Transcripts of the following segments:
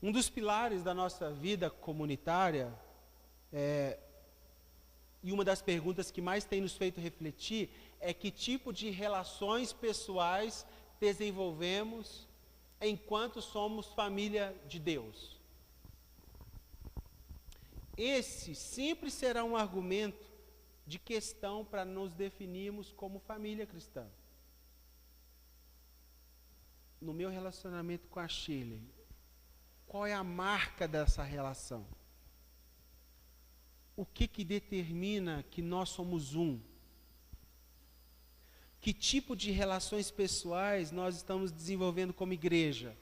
Um dos pilares da nossa vida comunitária, e uma das perguntas que mais tem nos feito refletir, é que tipo de relações pessoais desenvolvemos enquanto somos família de Deus. Esse sempre será um argumento de questão para nos definirmos como família cristã. No meu relacionamento com a Shirley, qual é a marca dessa relação? O que determina que nós somos um? Que tipo de relações pessoais nós estamos desenvolvendo como igreja?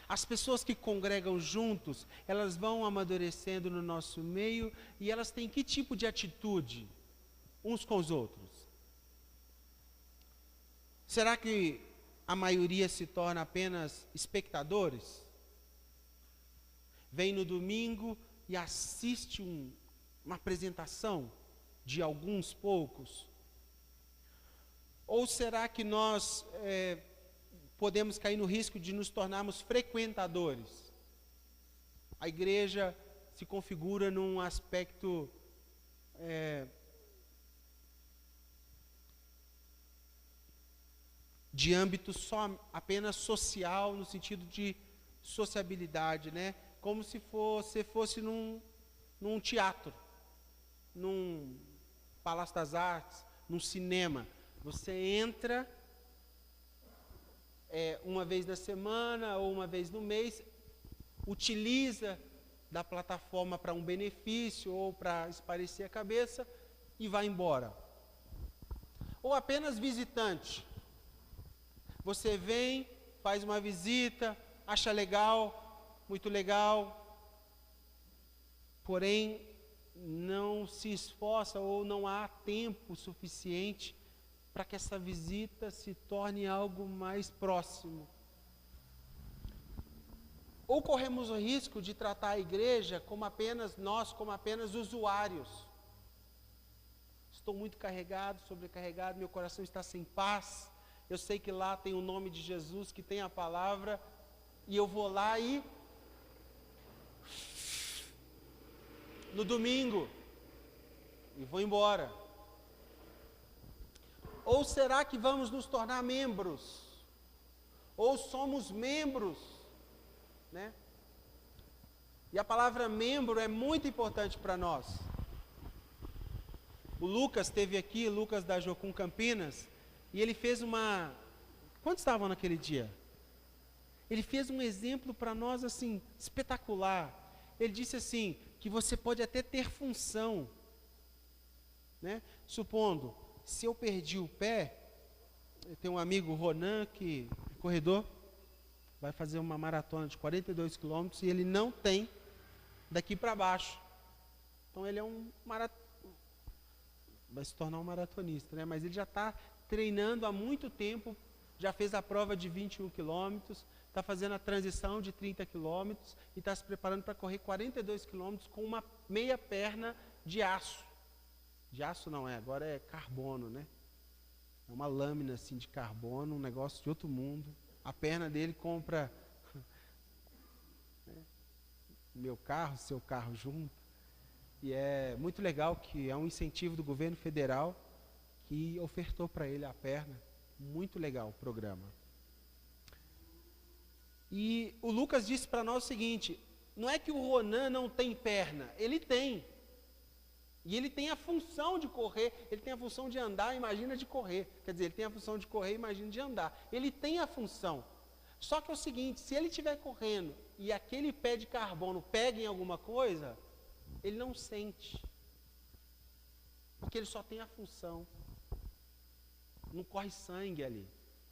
As pessoas que congregam juntos, elas vão amadurecendo no nosso meio e elas têm que tipo de atitude uns com os outros? Será que a maioria se torna apenas espectadores? Vem no domingo e assiste uma apresentação de alguns poucos? Ou será que nós podemos cair no risco de nos tornarmos frequentadores? A igreja se configura num aspecto de âmbito apenas social, no sentido de sociabilidade, né? Como se você fosse num teatro, num Palácio das Artes, num cinema. Você entra uma vez na semana ou uma vez no mês, utiliza da plataforma para um benefício ou para espairecer a cabeça e vai embora. Ou apenas visitante. Você vem, faz uma visita, acha legal, muito legal, porém não se esforça ou não há tempo suficiente para que essa visita se torne algo mais próximo. Ou corremos o risco de tratar a igreja como apenas usuários. Estou muito carregado, sobrecarregado, meu coração está sem paz. Eu sei que lá tem o nome de Jesus, que tem a palavra, e eu vou lá e no domingo e vou embora. Ou será que vamos nos tornar membros? Ou somos membros, né? E a palavra membro é muito importante para nós. O Lucas esteve aqui, Lucas da Jocum Campinas, e ele fez Quantos estavam naquele dia? Ele fez um exemplo para nós assim, espetacular. Ele disse assim, que você pode até ter função, né? Supondo, se eu perdi o pé, eu tenho um amigo, Ronan, que é corredor, vai fazer uma maratona de 42 quilômetros e ele não tem daqui para baixo. Então ele é vai se tornar um maratonista, né? Mas ele já está treinando há muito tempo, já fez a prova de 21 quilômetros, está fazendo a transição de 30 quilômetros e está se preparando para correr 42 quilômetros com uma meia perna de aço. De aço não agora é carbono, né? É uma lâmina assim de carbono, um negócio de outro mundo. A perna dele compra meu carro, seu carro junto. E é muito legal que é um incentivo do governo federal que ofertou para ele a perna. Muito legal o programa. E o Lucas disse para nós o seguinte, não é que o Ronan não tem perna, ele tem. E ele tem a função de correr, ele tem a função de andar, imagina de correr. Quer dizer, ele tem a função de correr, imagina de andar. Ele tem a função. Só que é o seguinte, se ele estiver correndo e aquele pé de carbono pega em alguma coisa, ele não sente. Porque ele só tem a função. Não corre sangue ali.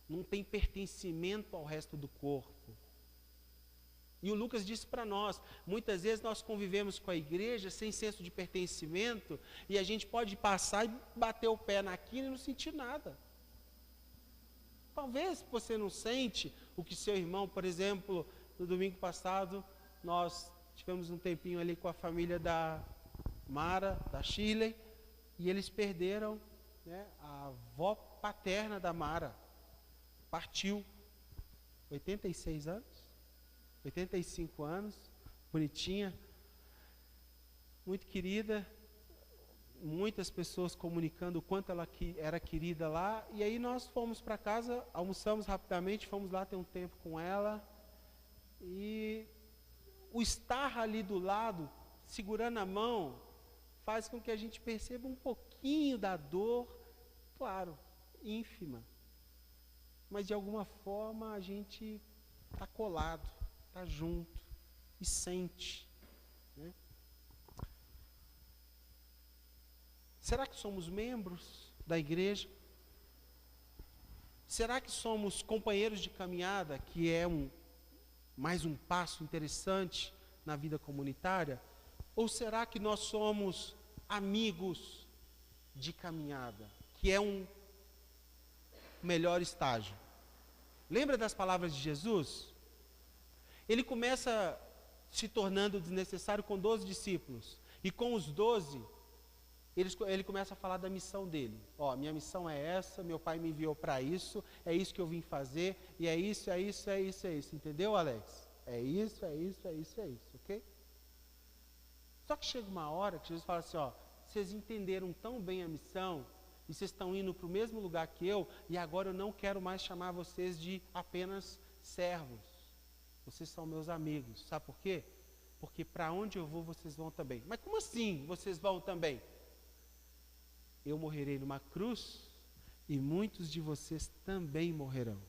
Não tem pertencimento ao resto do corpo. E o Lucas disse para nós, muitas vezes nós convivemos com a igreja sem senso de pertencimento e a gente pode passar e bater o pé naquilo e não sentir nada. Talvez você não sente o que seu irmão, por exemplo, no domingo passado, nós tivemos um tempinho ali com a família da Mara, da Shirley, e eles perderam, né, a avó paterna da Mara. Partiu, 86 anos. 85 anos, bonitinha, muito querida, muitas pessoas comunicando o quanto ela era querida lá, e aí nós fomos para casa, almoçamos rapidamente, fomos lá ter um tempo com ela, e o estar ali do lado, segurando a mão, faz com que a gente perceba um pouquinho da dor, claro, ínfima, mas de alguma forma a gente está colado, está junto e sente, né? Será que somos membros da igreja? Será que somos companheiros de caminhada, que é mais um passo interessante na vida comunitária? Ou será que nós somos amigos de caminhada, que é um melhor estágio? Lembra das palavras de Jesus? Ele começa se tornando desnecessário com 12 discípulos, e com os 12, ele começa a falar da missão dele. Ó, minha missão é essa, meu pai me enviou para isso, é isso que eu vim fazer, e é isso, é isso, é isso, é isso. Entendeu, Alex? É isso, é isso, é isso, é isso, ok? Só que chega uma hora que Jesus fala assim, ó, vocês entenderam tão bem a missão, e vocês estão indo para o mesmo lugar que eu, e agora eu não quero mais chamar vocês de apenas servos. Vocês são meus amigos. Sabe por quê? Porque para onde eu vou, vocês vão também. Mas como assim vocês vão também? Eu morrerei numa cruz e muitos de vocês também morrerão.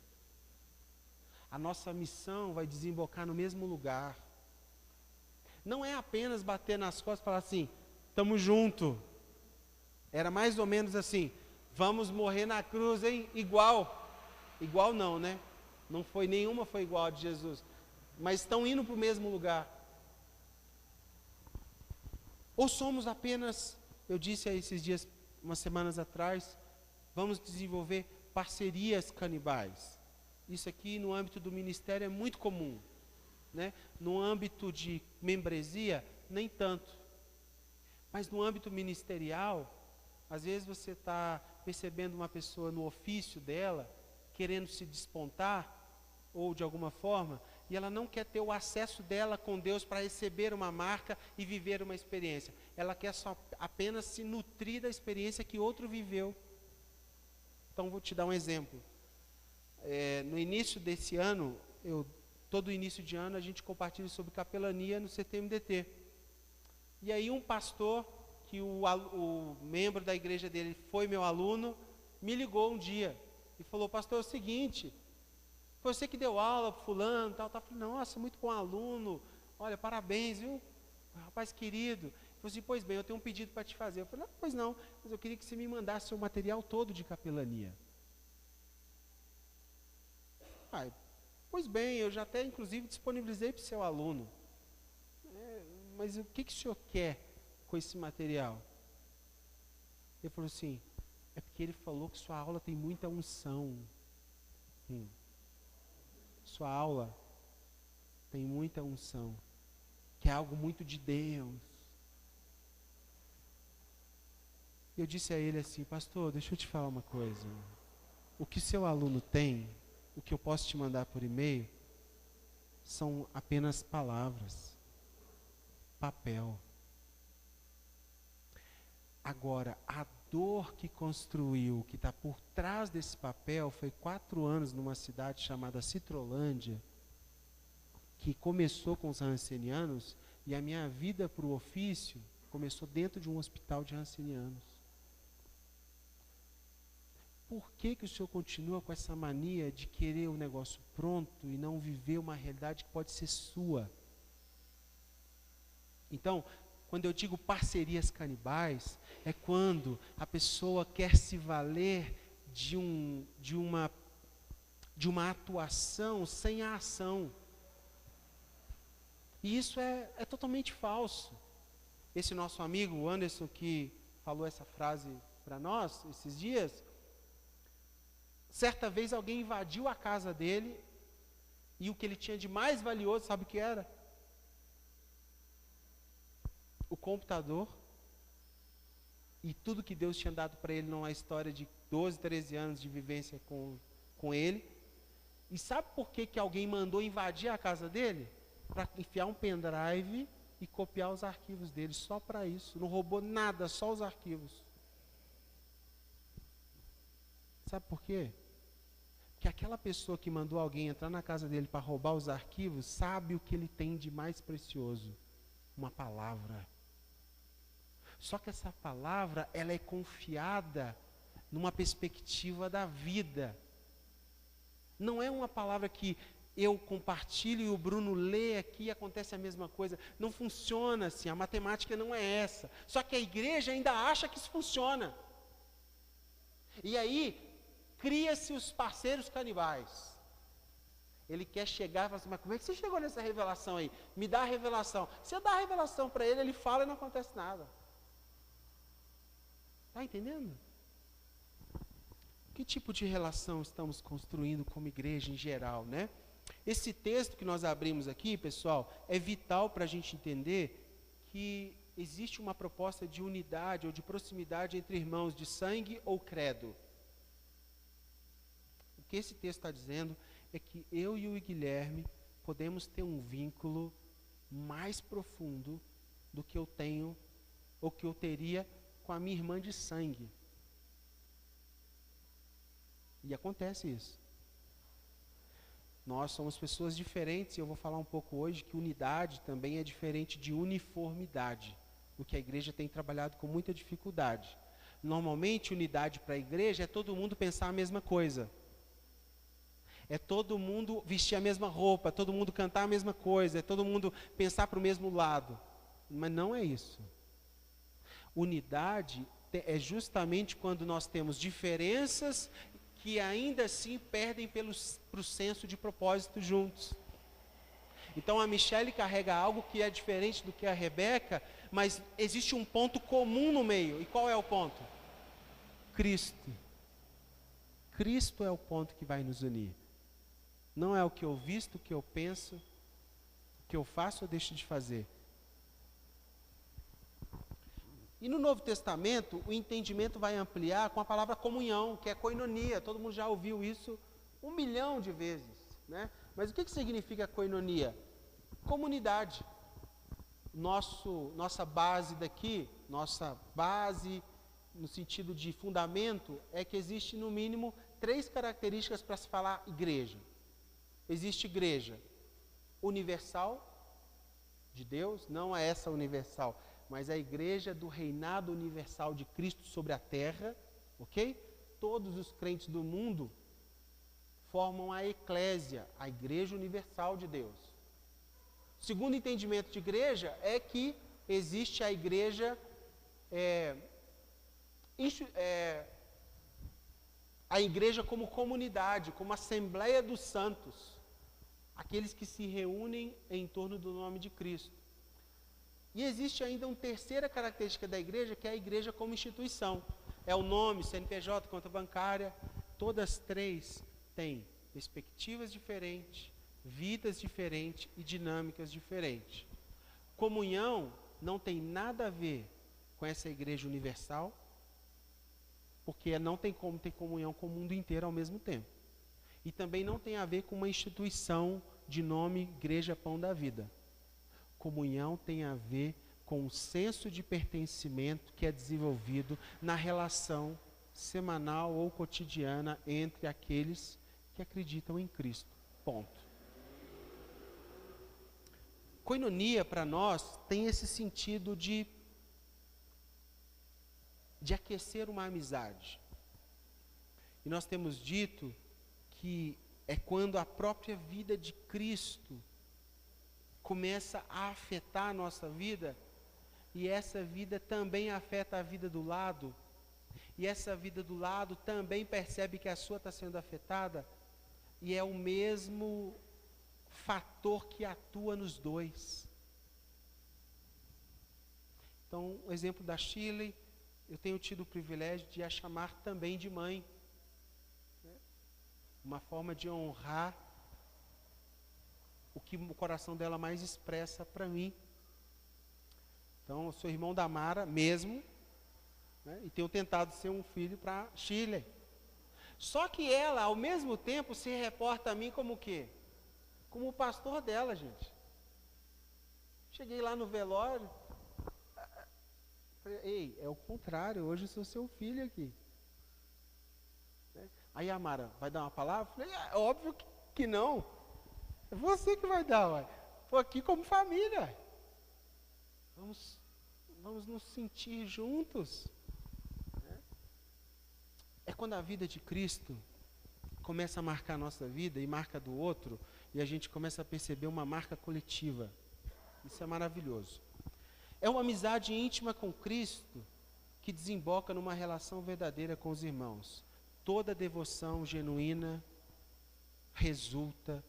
A nossa missão vai desembocar no mesmo lugar. Não é apenas bater nas costas e falar assim, estamos juntos. Era mais ou menos assim, vamos morrer na cruz, hein? Igual. Igual não, né? Não foi nenhuma, foi igual a de Jesus. Mas estão indo para o mesmo lugar. Ou somos apenas, eu disse aí esses dias, umas semanas atrás, vamos desenvolver parcerias canibais. Isso aqui no âmbito do ministério é muito comum, né? No âmbito de membresia, nem tanto. Mas no âmbito ministerial, às vezes você está percebendo uma pessoa no ofício dela, querendo se despontar, ou de alguma forma, e ela não quer ter o acesso dela com Deus para receber uma marca e viver uma experiência. Ela quer só apenas se nutrir da experiência que outro viveu. Então, vou te dar um exemplo. No início desse ano, todo início de ano, a gente compartilha sobre capelania no CTMDT. E aí um pastor, que o membro da igreja dele foi meu aluno, me ligou um dia e falou, pastor, é o seguinte, foi você que deu aula para fulano, tal. Eu falei, nossa, muito bom aluno, olha, parabéns, viu, rapaz querido. Ele falou assim, pois bem, eu tenho um pedido para te fazer. Eu falei, não, pois não, mas eu queria que você me mandasse o material todo de capelania. Pois bem, eu já até inclusive disponibilizei para o seu aluno. Mas o que o senhor quer com esse material? Ele falou assim, é porque ele falou que sua aula tem muita unção. Sua aula tem muita unção, que é algo muito de Deus. Eu disse a ele assim, pastor, deixa eu te falar uma coisa. O que seu aluno tem, o que eu posso te mandar por e-mail, são apenas palavras, papel. Agora, a dor que construiu, que está por trás desse papel, foi 4 anos numa cidade chamada Citrolândia, que começou com os rancenianos, e a minha vida para o ofício começou dentro de um hospital de rancenianos. Por que o senhor continua com essa mania de querer o negócio pronto e não viver uma realidade que pode ser sua? Então, quando eu digo parcerias canibais, é quando a pessoa quer se valer de uma atuação sem a ação. E isso é totalmente falso. Esse nosso amigo, o Anderson, que falou essa frase para nós esses dias, certa vez alguém invadiu a casa dele e o que ele tinha de mais valioso, sabe o que era? O computador e tudo que Deus tinha dado para ele numa história de 12, 13 anos de vivência com ele. E sabe por que alguém mandou invadir a casa dele? para enfiar um pendrive e copiar os arquivos dele, só para isso. Não roubou nada, só os arquivos. Sabe por quê? Porque aquela pessoa que mandou alguém entrar na casa dele para roubar os arquivos, sabe o que ele tem de mais precioso? Uma palavra. Só que essa palavra, ela é confiada numa perspectiva da vida. Não é uma palavra que eu compartilho e o Bruno lê aqui e acontece a mesma coisa. Não funciona assim, a matemática não é essa. Só que a igreja ainda acha que isso funciona. E aí, cria-se os parceiros canibais. Ele quer chegar e falar assim, mas como é que você chegou nessa revelação aí? Me dá a revelação. Você dá a revelação para ele, ele fala e não acontece nada. Está entendendo? Que tipo de relação estamos construindo como igreja em geral, né? Esse texto que nós abrimos aqui, pessoal, é vital para a gente entender que existe uma proposta de unidade ou de proximidade entre irmãos de sangue ou credo. O que esse texto está dizendo é que eu e o Guilherme podemos ter um vínculo mais profundo do que eu tenho ou que eu teria com a minha irmã de sangue. E acontece isso. Nós somos pessoas diferentes e eu vou falar um pouco hoje que unidade também é diferente de uniformidade, o que a igreja tem trabalhado com muita dificuldade. Normalmente, unidade para a igreja é todo mundo pensar a mesma coisa. É todo mundo vestir a mesma roupa, todo mundo cantar a mesma coisa, é todo mundo pensar para o mesmo lado. Mas não é isso. Unidade é justamente quando nós temos diferenças que ainda assim perdem para o senso de propósito juntos. Então a Michele carrega algo que é diferente do que a Rebeca, mas existe um ponto comum no meio. E qual é o ponto? Cristo. Cristo é o ponto que vai nos unir. Não é o que eu visto, o que eu penso, o que eu faço ou deixo de fazer. E no Novo Testamento, o entendimento vai ampliar com a palavra comunhão, que é koinonia. Todo mundo já ouviu isso 1 milhão de vezes, né? Mas o que significa koinonia? Comunidade. Nossa base daqui, nossa base no sentido de fundamento, é que existe no mínimo 3 características para se falar igreja. Existe igreja universal de Deus, não é essa universal, mas a igreja do reinado universal de Cristo sobre a terra, ok? Todos os crentes do mundo formam a eclésia, a igreja universal de Deus. O segundo entendimento de igreja é que existe a igreja, a igreja como comunidade, como assembleia dos santos, aqueles que se reúnem em torno do nome de Cristo. E existe ainda uma terceira característica da igreja, que é a igreja como instituição. É o nome, CNPJ, conta bancária. Todas 3 têm perspectivas diferentes, vidas diferentes e dinâmicas diferentes. Comunhão não tem nada a ver com essa igreja universal, porque não tem como ter comunhão com o mundo inteiro ao mesmo tempo. E também não tem a ver com uma instituição de nome Igreja Pão da Vida. Comunhão tem a ver com o senso de pertencimento que é desenvolvido na relação semanal ou cotidiana entre aqueles que acreditam em Cristo. Ponto. Koinonia, para nós, tem esse sentido de aquecer uma amizade. E nós temos dito que é quando a própria vida de Cristo começa a afetar a nossa vida, e essa vida também afeta a vida do lado, e essa vida do lado também percebe que a sua está sendo afetada, e é o mesmo fator que atua nos dois. Então, o exemplo da Shirley, eu tenho tido o privilégio de a chamar também de mãe, né? Uma forma de honrar o que o coração dela mais expressa para mim. Então, eu sou irmão da Mara mesmo, né, e tenho tentado ser um filho para Shirley. Só que ela, ao mesmo tempo, se reporta a mim como o quê? Como o pastor dela, gente. Cheguei lá no velório, falei, ei, é o contrário, hoje eu sou seu filho aqui. Aí a Mara, vai dar uma palavra? Falei, óbvio que não. É você que vai dar, ué. Estou aqui como família. Vamos nos sentir juntos. É quando a vida de Cristo começa a marcar a nossa vida e marca a do outro, e a gente começa a perceber uma marca coletiva. Isso é maravilhoso. É uma amizade íntima com Cristo que desemboca numa relação verdadeira com os irmãos. Toda devoção genuína resulta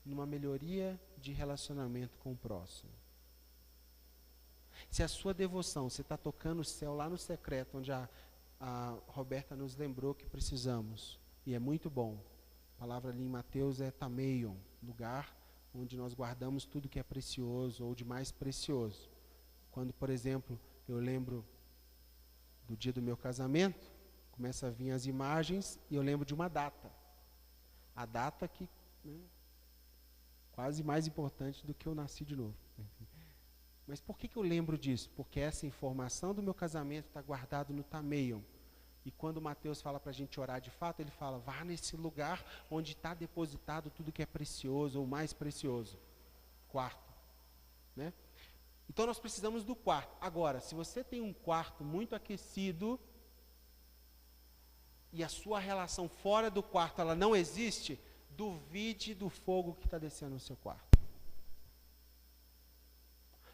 numa melhoria de relacionamento com o próximo. Se a sua devoção, você está tocando o céu lá no secreto, onde a Roberta nos lembrou que precisamos, e é muito bom. A palavra ali em Mateus é tameion, lugar onde nós guardamos tudo que é precioso ou de mais precioso. Quando, por exemplo, eu lembro do dia do meu casamento, começa a vir as imagens e eu lembro de uma data. A data que, quase mais importante do que eu nasci de novo. Mas por que eu lembro disso? Porque essa informação do meu casamento está guardada no tameion. E quando Mateus fala para a gente orar de fato, ele fala, vá nesse lugar onde está depositado tudo que é precioso ou mais precioso. Quarto. Né? Então nós precisamos do quarto. Agora, se você tem um quarto muito aquecido e a sua relação fora do quarto ela não existe, duvide do fogo que está descendo no seu quarto.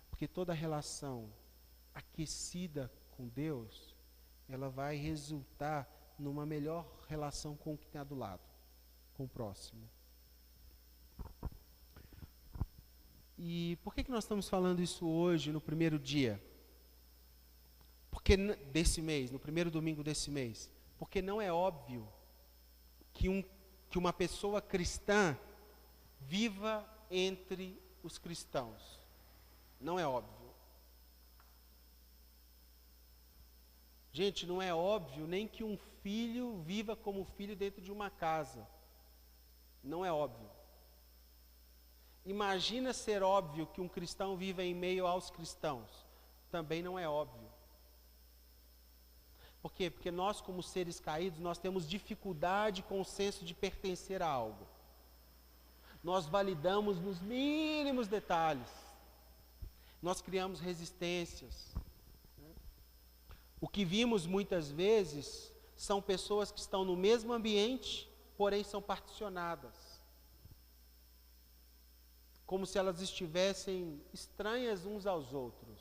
Porque toda relação aquecida com Deus, ela vai resultar numa melhor relação com o que está do lado, com o próximo. E por que nós estamos falando isso hoje, no primeiro dia? Porque desse mês, no primeiro domingo desse mês? Porque não é óbvio que uma pessoa cristã viva entre os cristãos. Não é óbvio. Gente, não é óbvio nem que um filho viva como filho dentro de uma casa. Não é óbvio. Imagina ser óbvio que um cristão viva em meio aos cristãos. Também não é óbvio. Por quê? Porque nós, como seres caídos, nós temos dificuldade com o senso de pertencer a algo. Nós validamos nos mínimos detalhes. Nós criamos resistências. O que vimos muitas vezes são pessoas que estão no mesmo ambiente, porém são particionadas. Como se elas estivessem estranhas uns aos outros.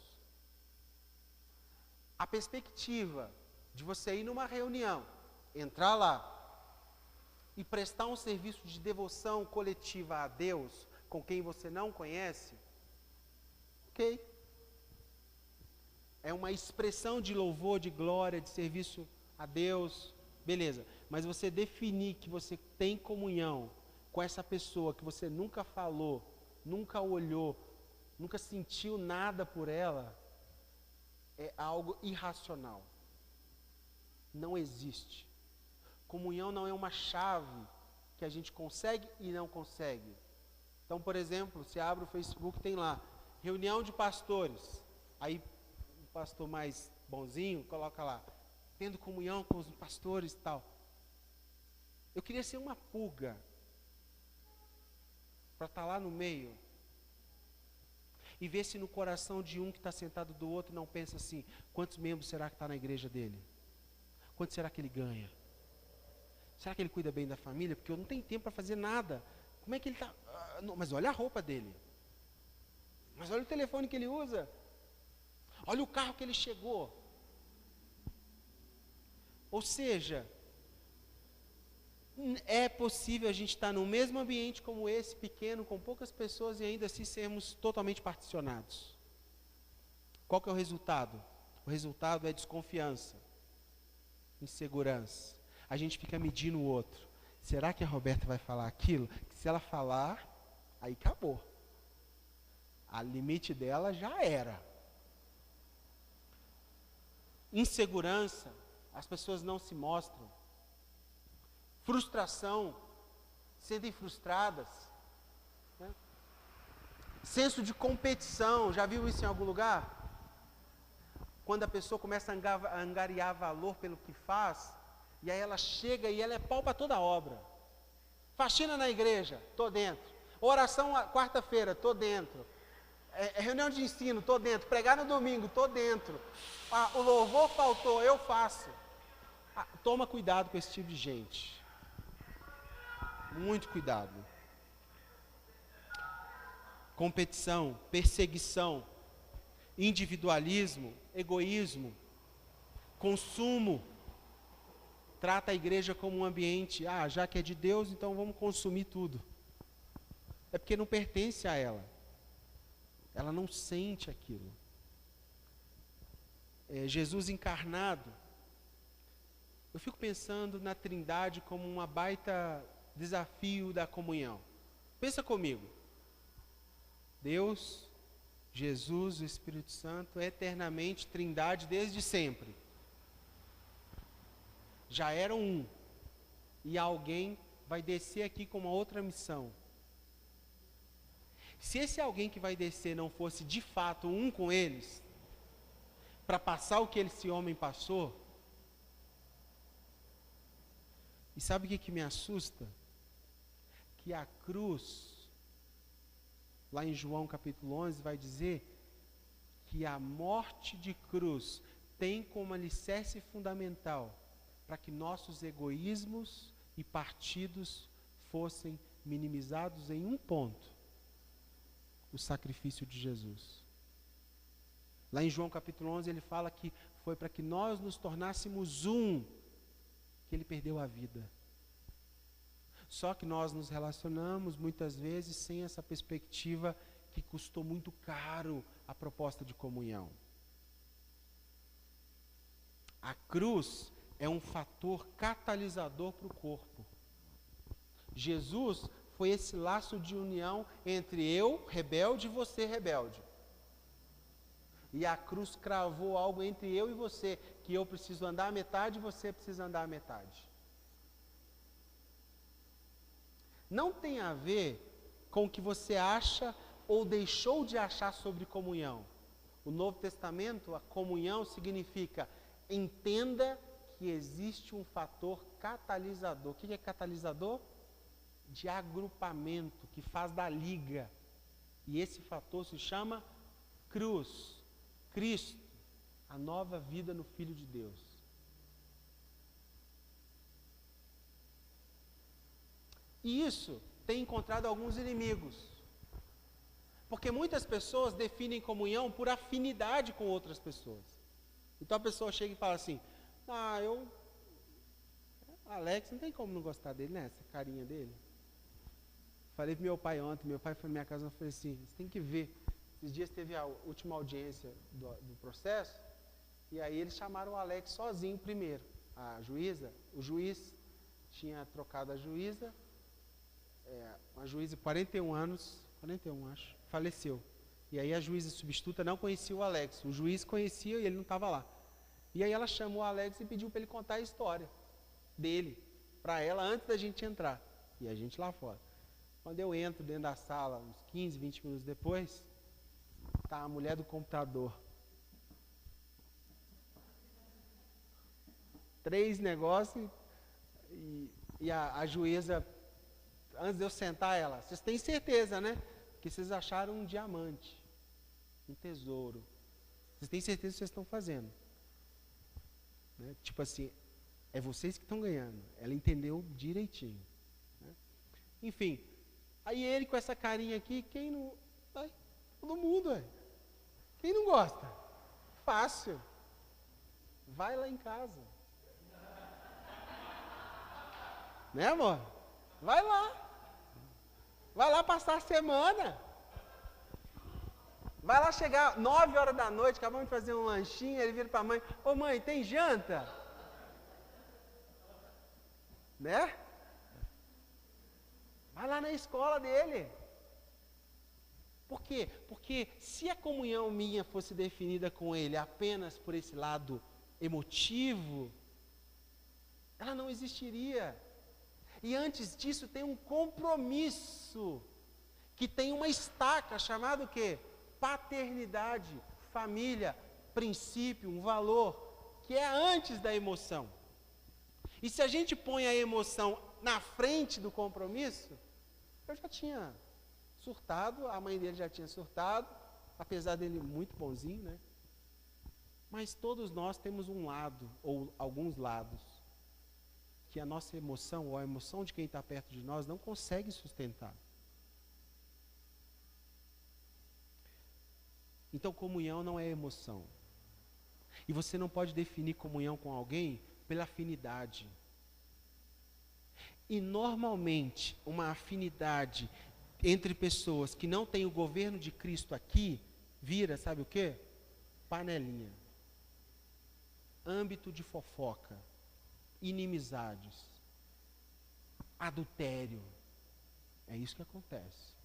A perspectiva de você ir numa reunião, entrar lá e prestar um serviço de devoção coletiva a Deus com quem você não conhece, ok. É uma expressão de louvor, de glória, de serviço a Deus, beleza. Mas você definir que você tem comunhão com essa pessoa que você nunca falou, nunca olhou, nunca sentiu nada por ela, é algo irracional. Não existe. Comunhão não é uma chave que a gente consegue e não consegue. Então, por exemplo, se abre o Facebook, tem lá, reunião de pastores. Aí, o pastor mais bonzinho coloca lá, tendo comunhão com os pastores e tal. Eu queria ser uma pulga para estar lá no meio e ver se no coração de um que está sentado do outro não pensa assim, quantos membros será que está na igreja dele? Quanto será que ele ganha? Será que ele cuida bem da família? Porque eu não tenho tempo para fazer nada. Como é que ele está? Mas olha a roupa dele. Mas olha o telefone que ele usa. Olha o carro que ele chegou. Ou seja, é possível a gente estar no mesmo ambiente como esse, pequeno, com poucas pessoas e ainda assim sermos totalmente particionados. Qual que é o resultado? O resultado é desconfiança, insegurança. A gente fica medindo o outro. Será que a Roberta vai falar aquilo? Se ela falar, aí acabou. A limite dela já era. Insegurança, as pessoas não se mostram. Frustração, sentem frustradas. Né? Senso de competição, já viu isso em algum lugar? Quando a pessoa começa a angariar valor pelo que faz, e aí ela chega e ela é pau para toda a obra. Faxina na igreja, estou dentro. Oração quarta-feira, estou dentro. Reunião de ensino, estou dentro. Pregar no domingo, estou dentro. O louvor faltou, eu faço. Toma cuidado com esse tipo de gente. Muito cuidado. Competição, perseguição, individualismo, egoísmo, consumo. Trata a igreja como um ambiente, já que é de Deus, então vamos consumir tudo. É porque não pertence a ela. Ela não sente aquilo. Jesus encarnado, eu fico pensando na Trindade como uma baita desafio da comunhão. Pensa comigo. Deus, Jesus, o Espírito Santo, eternamente Trindade desde sempre. Já eram um. E alguém vai descer aqui com uma outra missão. Se esse alguém que vai descer não fosse de fato um com eles, para passar o que esse homem passou, e sabe o que me assusta? Que a cruz, lá em João capítulo 11, vai dizer que a morte de cruz tem como alicerce fundamental para que nossos egoísmos e partidos fossem minimizados em um ponto: o sacrifício de Jesus. Lá em João capítulo 11 ele fala que foi para que nós nos tornássemos um que ele perdeu a vida. Só que nós nos relacionamos muitas vezes sem essa perspectiva que custou muito caro a proposta de comunhão. A cruz é um fator catalisador para o corpo. Jesus foi esse laço de união entre eu, rebelde, e você, rebelde. E a cruz cravou algo entre eu e você, que eu preciso andar a metade e você precisa andar a metade. Não tem a ver com o que você acha ou deixou de achar sobre comunhão. O Novo Testamento, a comunhão significa: entenda que existe um fator catalisador. O que é catalisador? De agrupamento, que faz da liga. E esse fator se chama cruz. Cristo, a nova vida no Filho de Deus. E isso tem encontrado alguns inimigos. Porque muitas pessoas definem comunhão por afinidade com outras pessoas. Então a pessoa chega e fala assim: Alex, não tem como não gostar dele, né? Essa carinha dele. Falei pro meu pai ontem, meu pai foi na minha casa e falei assim: você tem que ver. Esses dias teve a última audiência do processo, e aí eles chamaram o Alex sozinho primeiro. A juíza, o juiz tinha trocado a juíza, uma juíza de 41 anos, 41 acho, faleceu. E aí a juíza substituta não conhecia o Alex, o juiz conhecia e ele não estava lá. E aí ela chamou o Alex e pediu para ele contar a história dele, para ela antes da gente entrar, e a gente lá fora. Quando eu entro dentro da sala, uns 15, 20 minutos depois, está a mulher do computador. 3 negócios e a juíza, antes de eu sentar ela, vocês têm certeza, né? Que vocês acharam um diamante, um tesouro. Vocês têm certeza que vocês estão fazendo. Né? Tipo assim, é vocês que estão ganhando. Ela entendeu direitinho. Né? Enfim, aí ele com essa carinha aqui, quem não... todo mundo, quem não gosta? Fácil. Vai lá em casa. Né, amor? Vai lá. Vai lá passar a semana. Vai lá chegar 9 horas da noite, acabamos de fazer um lanchinho, ele vira para a mãe: ô mãe, tem janta? Né? Vai lá na escola dele. Por quê? Porque se a comunhão minha fosse definida com ele apenas por esse lado emotivo, ela não existiria. E antes disso tem um compromisso que tem uma estaca chamada o quê? Paternidade, família, princípio, um valor, que é antes da emoção. E se a gente põe a emoção na frente do compromisso, eu já tinha surtado, a mãe dele já tinha surtado, apesar dele muito bonzinho, né? Mas todos nós temos um lado, ou alguns lados, que a nossa emoção, ou a emoção de quem está perto de nós, não consegue sustentar. Então, comunhão não é emoção. E você não pode definir comunhão com alguém pela afinidade. E, normalmente, uma afinidade entre pessoas que não têm o governo de Cristo aqui, vira, sabe o quê? Panelinha. Âmbito de fofoca. Inimizades. Adultério. É isso que acontece.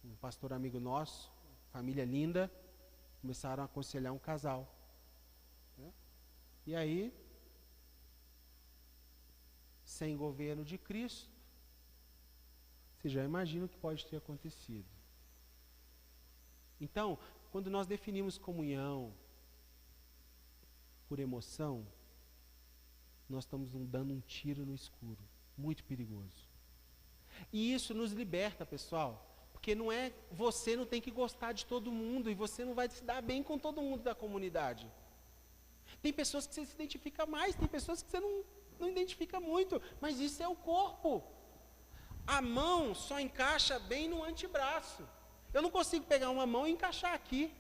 Um pastor amigo nosso, família linda, começaram a aconselhar um casal. Né? E aí, sem governo de Cristo, você já imagina o que pode ter acontecido. Então, quando nós definimos comunhão por emoção, nós estamos dando um tiro no escuro, muito perigoso. E isso nos liberta, pessoal. Porque você não tem que gostar de todo mundo, e você não vai se dar bem com todo mundo da comunidade. Tem pessoas que você se identifica mais, tem pessoas que você não identifica muito, mas isso é o corpo. A mão só encaixa bem no antebraço. Eu não consigo pegar uma mão e encaixar aqui.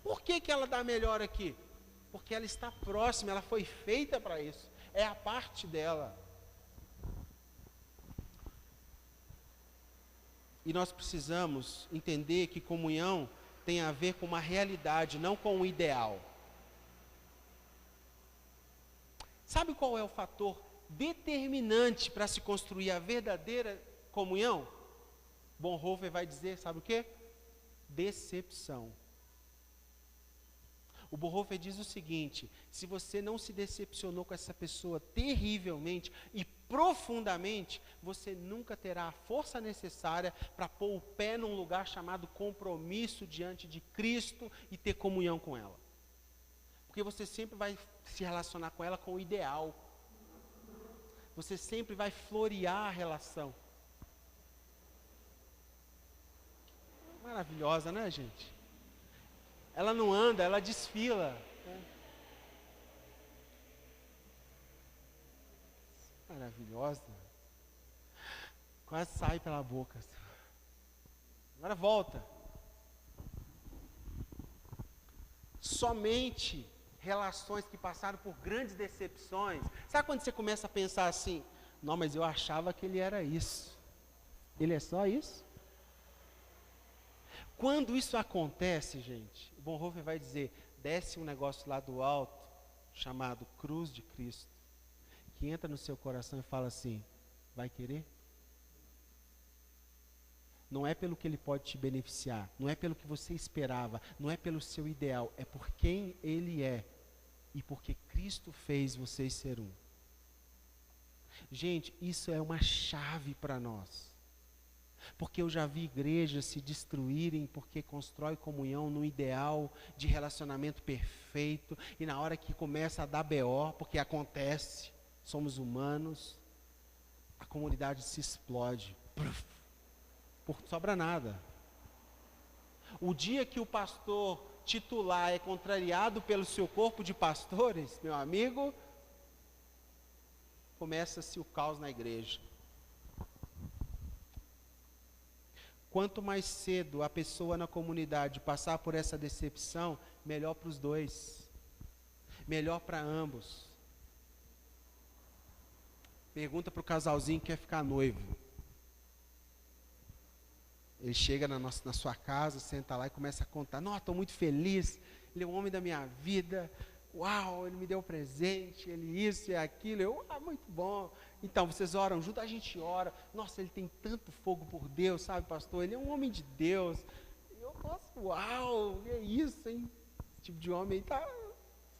Por que ela dá melhor aqui? Porque ela está próxima, ela foi feita para isso. É a parte dela. E nós precisamos entender que comunhão tem a ver com uma realidade, não com um ideal. Sabe qual é o fator determinante para se construir a verdadeira comunhão? Bonhoeffer vai dizer, sabe o quê? Decepção. O Bonhoeffer diz o seguinte: se você não se decepcionou com essa pessoa terrivelmente e profundamente, você nunca terá a força necessária para pôr o pé num lugar chamado compromisso diante de Cristo e ter comunhão com ela. Porque você sempre vai se relacionar com ela com o ideal. Você sempre vai florear a relação. Maravilhosa, né, gente? Ela não anda, ela desfila. Né? Maravilhosa. Quase sai pela boca. Agora volta. Somente relações que passaram por grandes decepções. Sabe quando você começa a pensar assim? Não, mas eu achava que ele era isso. Ele é só isso? Quando isso acontece, gente, o Bonhoeffer vai dizer, desce um negócio lá do alto, chamado cruz de Cristo, que entra no seu coração e fala assim, vai querer? Não é pelo que ele pode te beneficiar, não é pelo que você esperava, não é pelo seu ideal, é por quem ele é e porque Cristo fez vocês ser um. Gente, isso é uma chave para nós. Porque eu já vi igrejas se destruírem porque constrói comunhão no ideal de relacionamento perfeito e na hora que começa a dar BO, porque acontece, somos humanos, a comunidade se explode. Por sobra nada. O dia que o pastor titular é contrariado pelo seu corpo de pastores, meu amigo, começa-se o caos na igreja. Quanto mais cedo a pessoa na comunidade passar por essa decepção, melhor para os dois. Melhor para ambos. Pergunta para o casalzinho que quer ficar noivo. Ele chega na sua casa, senta lá e começa a contar. Não, estou muito feliz, ele é o homem da minha vida. Uau, ele me deu um presente, ele isso e aquilo. Eu, muito bom. Então, vocês oram junto, a gente ora. Nossa, ele tem tanto fogo por Deus, sabe, pastor? Ele é um homem de Deus. Eu, nossa, uau, é isso, hein? Esse tipo de homem aí está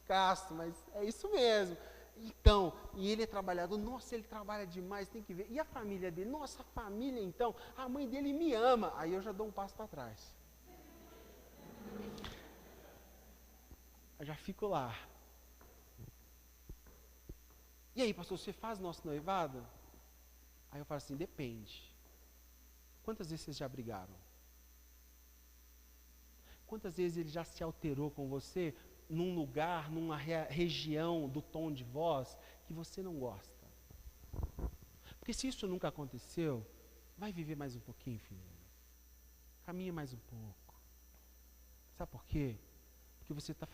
escasso, mas é isso mesmo. Então, e ele é trabalhador, nossa, ele trabalha demais, tem que ver. E a família dele? Nossa, a família então, a mãe dele me ama. Aí eu já dou um passo para trás. Eu já fico lá. E aí, pastor, você faz nosso noivado? Aí eu falo assim, depende. Quantas vezes vocês já brigaram? Quantas vezes ele já se alterou com você num lugar, numa região do tom de voz que você não gosta? Porque se isso nunca aconteceu, vai viver mais um pouquinho, filho. Caminha mais um pouco. Sabe por quê? Porque você está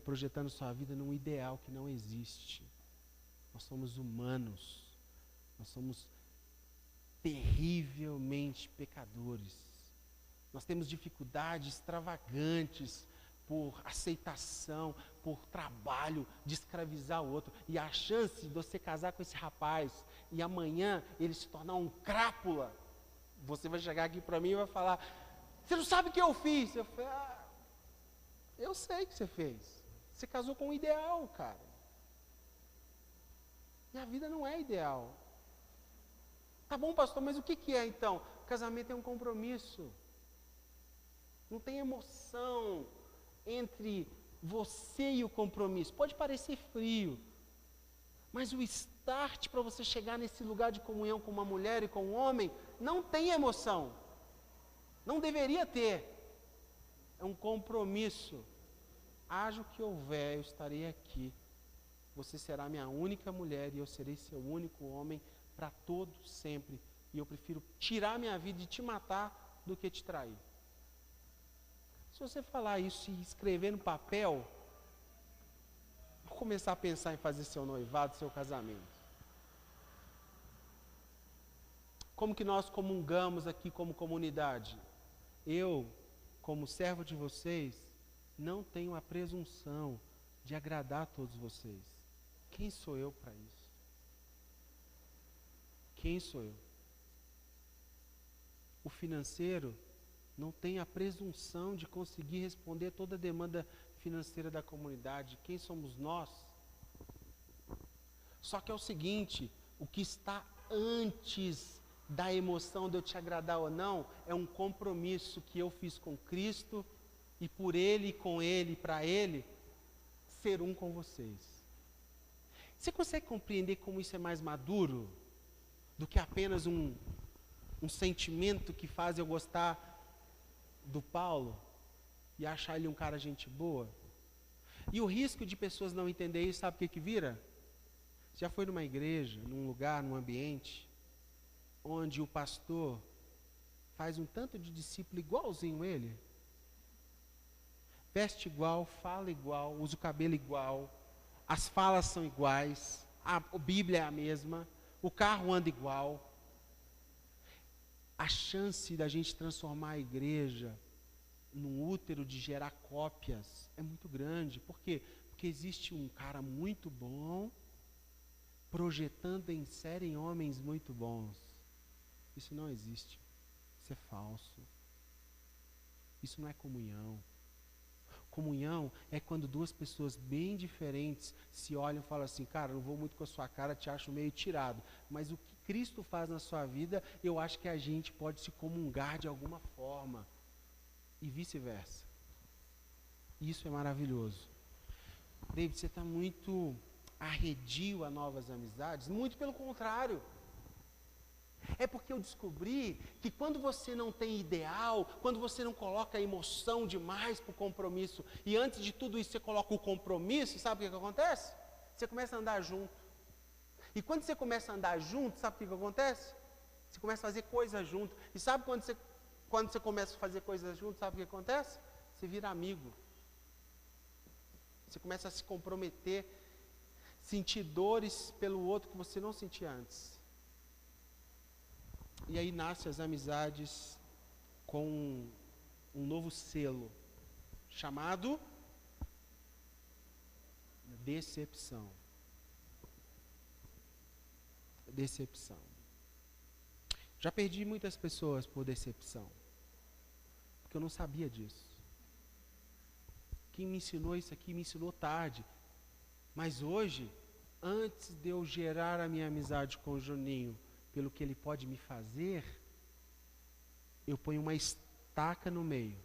projetando sua vida num ideal que não existe. Nós somos humanos. Nós somos terrivelmente pecadores. Nós temos dificuldades extravagantes por aceitação, por trabalho, de escravizar o outro. E a chance de você casar com esse rapaz e amanhã ele se tornar um crápula, você vai chegar aqui para mim e vai falar, você não sabe o que eu fiz? Eu falei, eu sei o que você fez. Você casou com um ideal, cara. E a vida não é ideal. Tá bom, pastor, mas o que é então? Casamento é um compromisso. Não tem emoção entre você e o compromisso. Pode parecer frio, mas o start para você chegar nesse lugar de comunhão com uma mulher e com um homem, não tem emoção. Não deveria ter. É um compromisso. Haja o que houver, eu estarei aqui. Você será minha única mulher e eu serei seu único homem para todo sempre. E eu prefiro tirar minha vida e te matar do que te trair. Se você falar isso e escrever no papel, vou começar a pensar em fazer seu noivado, seu casamento. Como que nós comungamos aqui como comunidade? Eu, como servo de vocês, não tenho a presunção de agradar a todos vocês. Quem sou eu para isso? Quem sou eu? O financeiro não tem a presunção de conseguir responder toda a demanda financeira da comunidade. Quem somos nós? Só que é o seguinte, o que está antes da emoção de eu te agradar ou não, é um compromisso que eu fiz com Cristo e por Ele, com Ele, para Ele, ser um com vocês. Você consegue compreender como isso é mais maduro do que apenas um sentimento que faz eu gostar do Paulo e achar ele um cara gente boa? E o risco de pessoas não entenderem isso, sabe o que vira? Já foi numa igreja, num lugar, num ambiente, onde o pastor faz um tanto de discípulo igualzinho ele? Veste igual, fala igual, usa o cabelo igual, as falas são iguais, a Bíblia é a mesma, o carro anda igual. A chance da gente transformar a igreja num útero de gerar cópias é muito grande. Por quê? Porque existe um cara muito bom projetando em série homens muito bons. Isso não existe. Isso é falso. Isso não é comunhão. Comunhão é quando duas pessoas bem diferentes se olham e falam assim, cara, não vou muito com a sua cara, te acho meio tirado, mas o que Cristo faz na sua vida, eu acho que a gente pode se comungar de alguma forma, e vice-versa. Isso é maravilhoso. David, você está muito arredio a novas amizades? Muito pelo contrário. É porque eu descobri que quando você não tem ideal, quando você não coloca emoção demais para o compromisso, e antes de tudo isso você coloca o compromisso, sabe o que acontece? Você começa a andar junto. E quando você começa a andar junto, sabe o que acontece? Você começa a fazer coisas junto. E sabe quando você começa a fazer coisas junto, sabe o que acontece? Você vira amigo. Você começa a se comprometer, sentir dores pelo outro que você não sentia antes. E aí nascem as amizades com um novo selo, chamado decepção. Decepção. Já perdi muitas pessoas por decepção, porque eu não sabia disso. Quem me ensinou isso aqui me ensinou tarde, mas hoje antes de eu gerar a minha amizade com o Juninho, pelo que ele pode me fazer, eu ponho uma estaca no meio.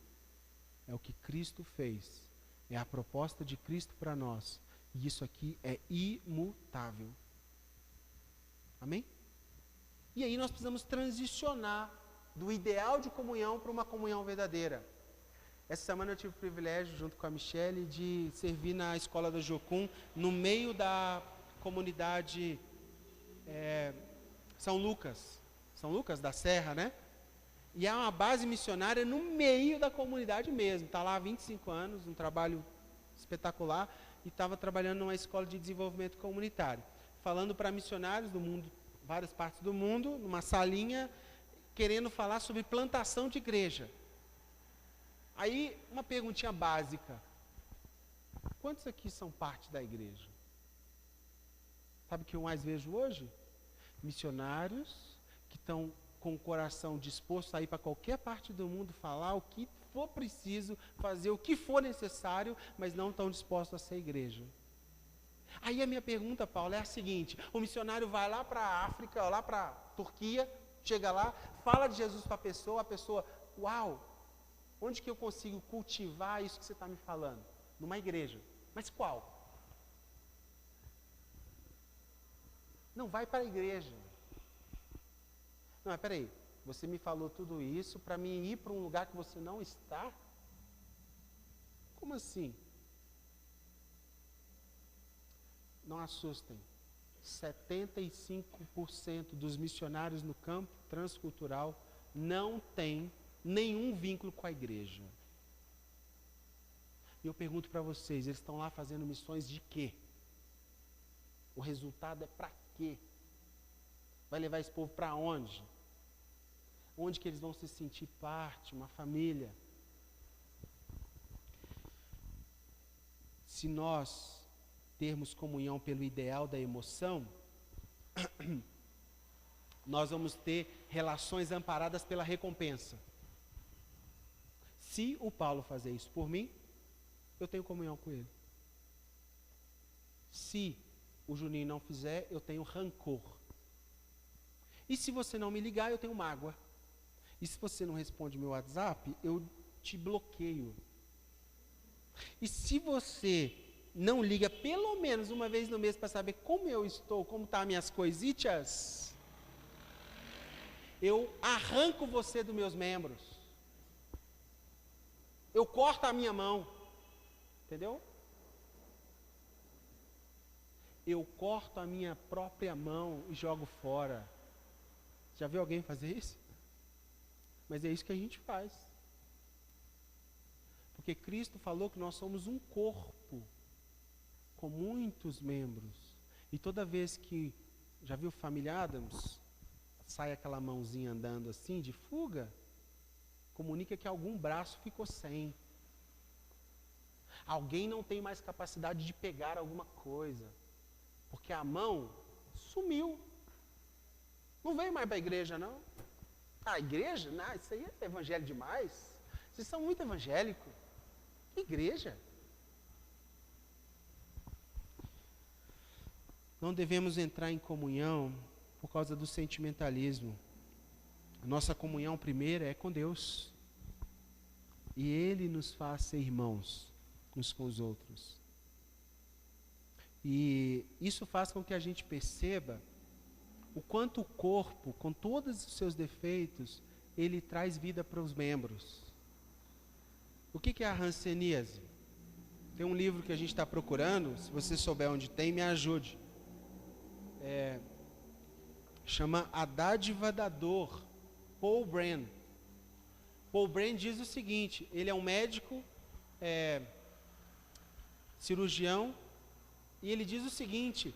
É o que Cristo fez. É a proposta de Cristo para nós. E isso aqui é imutável. Amém? E aí nós precisamos transicionar do ideal de comunhão para uma comunhão verdadeira. Essa semana eu tive o privilégio, junto com a Michele, de servir na escola da Jocum, no meio da comunidade São Lucas da Serra, né? E é uma base missionária no meio da comunidade mesmo. Está lá há 25 anos, um trabalho espetacular, e estava trabalhando numa escola de desenvolvimento comunitário, falando para missionários do mundo, várias partes do mundo, numa salinha, querendo falar sobre plantação de igreja. Aí, uma perguntinha básica. Quantos aqui são parte da igreja? Sabe o que eu mais vejo hoje? Missionários que estão com o coração disposto a ir para qualquer parte do mundo, falar o que for preciso, fazer o que for necessário, mas não estão dispostos a ser igreja. Aí a minha pergunta, Paulo, é a seguinte: o missionário vai lá para a África, lá para a Turquia, chega lá, fala de Jesus para a pessoa, uau, onde que eu consigo cultivar isso que você está me falando? Numa igreja. Mas qual? Não, vai para a igreja. Não, mas peraí, você me falou tudo isso para mim ir para um lugar que você não está? Como assim? Não assustem. 75% dos missionários no campo transcultural não tem nenhum vínculo com a igreja. E eu pergunto para vocês, eles estão lá fazendo missões de quê? O resultado é para quê? Vai levar esse povo para onde? Onde que eles vão se sentir parte, uma família? Se nós termos comunhão pelo ideal da emoção, nós vamos ter relações amparadas pela recompensa. Se o Paulo fazer isso por mim, eu tenho comunhão com ele. Se o Juninho não fizer, eu tenho rancor. E se você não me ligar, eu tenho mágoa. E se você não responde meu WhatsApp, eu te bloqueio. E se você não liga pelo menos uma vez no mês para saber como eu estou, como estão as minhas coisitas, eu arranco você dos meus membros. Eu corto a minha mão. Entendeu? Eu corto a minha própria mão e jogo fora. Já viu alguém fazer isso? Mas é isso que a gente faz. Porque Cristo falou que nós somos um corpo com muitos membros. E toda vez que, já viu Família Adams? Sai aquela mãozinha andando assim, de fuga, comunica que algum braço ficou sem. Alguém não tem mais capacidade de pegar alguma coisa. Porque a mão sumiu. Não veio mais para a igreja, não. A igreja? Não, isso aí é evangelho demais. Vocês são muito evangélicos. Que igreja? Não devemos entrar em comunhão por causa do sentimentalismo. A nossa comunhão primeira é com Deus. E Ele nos faz ser irmãos uns com os outros. E isso faz com que a gente perceba o quanto o corpo, com todos os seus defeitos, ele traz vida para os membros. O que é a hanseníase? Tem um livro que a gente está procurando, se você souber onde tem, me ajude. Chama A Dádiva da Dor, Paul Brand. Paul Brand diz o seguinte, ele é um médico, cirurgião, e ele diz o seguinte,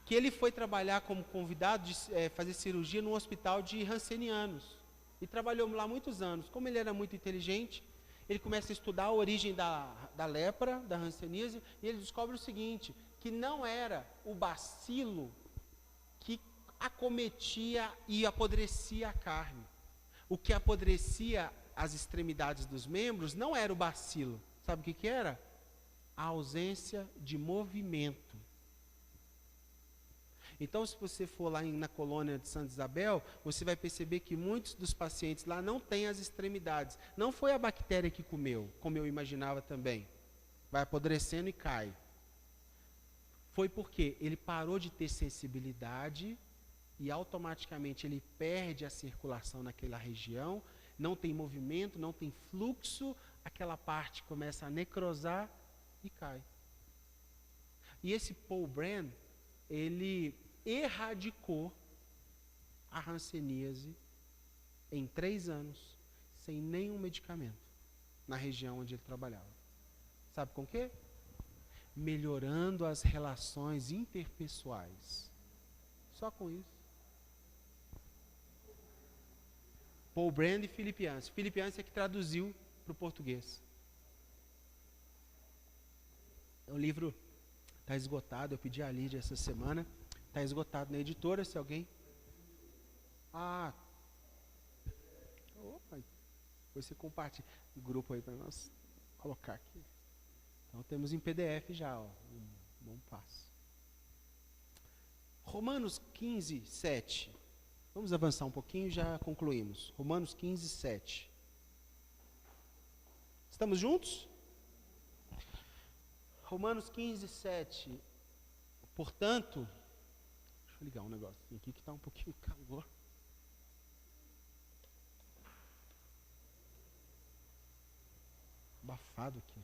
que ele foi trabalhar como convidado de fazer cirurgia num hospital de hansenianos. E trabalhou lá muitos anos. Como ele era muito inteligente, ele começa a estudar a origem da lepra, da hanseníase, e ele descobre o seguinte, que não era o bacilo que acometia e apodrecia a carne. O que apodrecia as extremidades dos membros não era o bacilo. Sabe o que era? A ausência de movimento. Então, se você for lá na colônia de Santa Isabel, você vai perceber que muitos dos pacientes lá não têm as extremidades. Não foi a bactéria que comeu, como eu imaginava também. Vai apodrecendo e cai. Foi porque ele parou de ter sensibilidade e automaticamente ele perde a circulação naquela região, não tem movimento, não tem fluxo, aquela parte começa a necrosar e cai. E esse Paul Brand, ele erradicou a hanseníase em 3 anos, sem nenhum medicamento, na região onde ele trabalhava. Sabe com o quê? Melhorando as relações interpessoais. Só com isso. Paul Brand e Philip Yancey. Philip Yancey é que traduziu para o português. O livro está esgotado, eu pedi a Lídia essa semana. Está esgotado na editora, se alguém... Opa, você compartilha o grupo aí para nós colocar aqui. Então temos em PDF já, ó, um bom passo. Romanos 15, 7. Vamos avançar um pouquinho e já concluímos. Romanos 15, 7. Estamos juntos? Romanos 15, 7. Portanto, deixa eu ligar um negocinho aqui que está um pouquinho calor. Abafado aqui.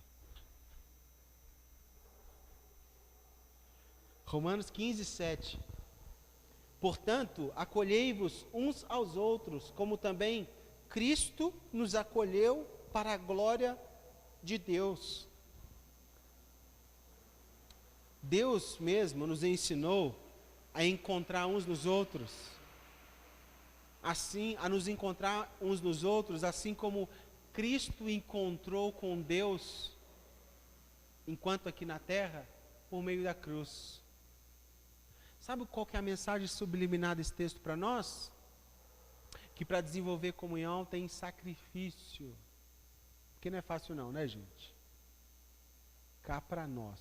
Romanos 15, 7. Portanto, acolhei-vos uns aos outros, como também Cristo nos acolheu para a glória de Deus. Deus mesmo nos ensinou a encontrar uns nos outros, assim, a nos encontrar uns nos outros, assim como Cristo encontrou com Deus, enquanto aqui na terra, por meio da cruz. Sabe qual que é a mensagem subliminar desse texto para nós? Que para desenvolver comunhão tem sacrifício. Porque não é fácil não, né, gente? Cá para nós.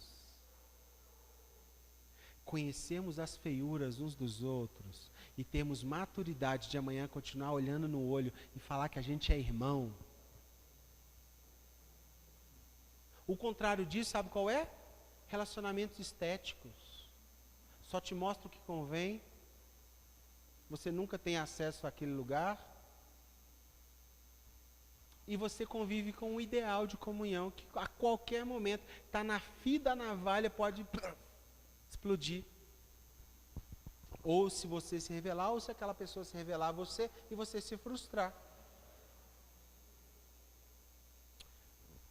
Conhecemos as feiuras uns dos outros e temos maturidade de amanhã continuar olhando no olho e falar que a gente é irmão. O contrário disso, sabe qual é? Relacionamentos estéticos. Só te mostra o que convém, você nunca tem acesso àquele lugar, e você convive com um ideal de comunhão que a qualquer momento está na fio da navalha, pode explodir. Ou se você se revelar, ou se aquela pessoa se revelar a você e você se frustrar.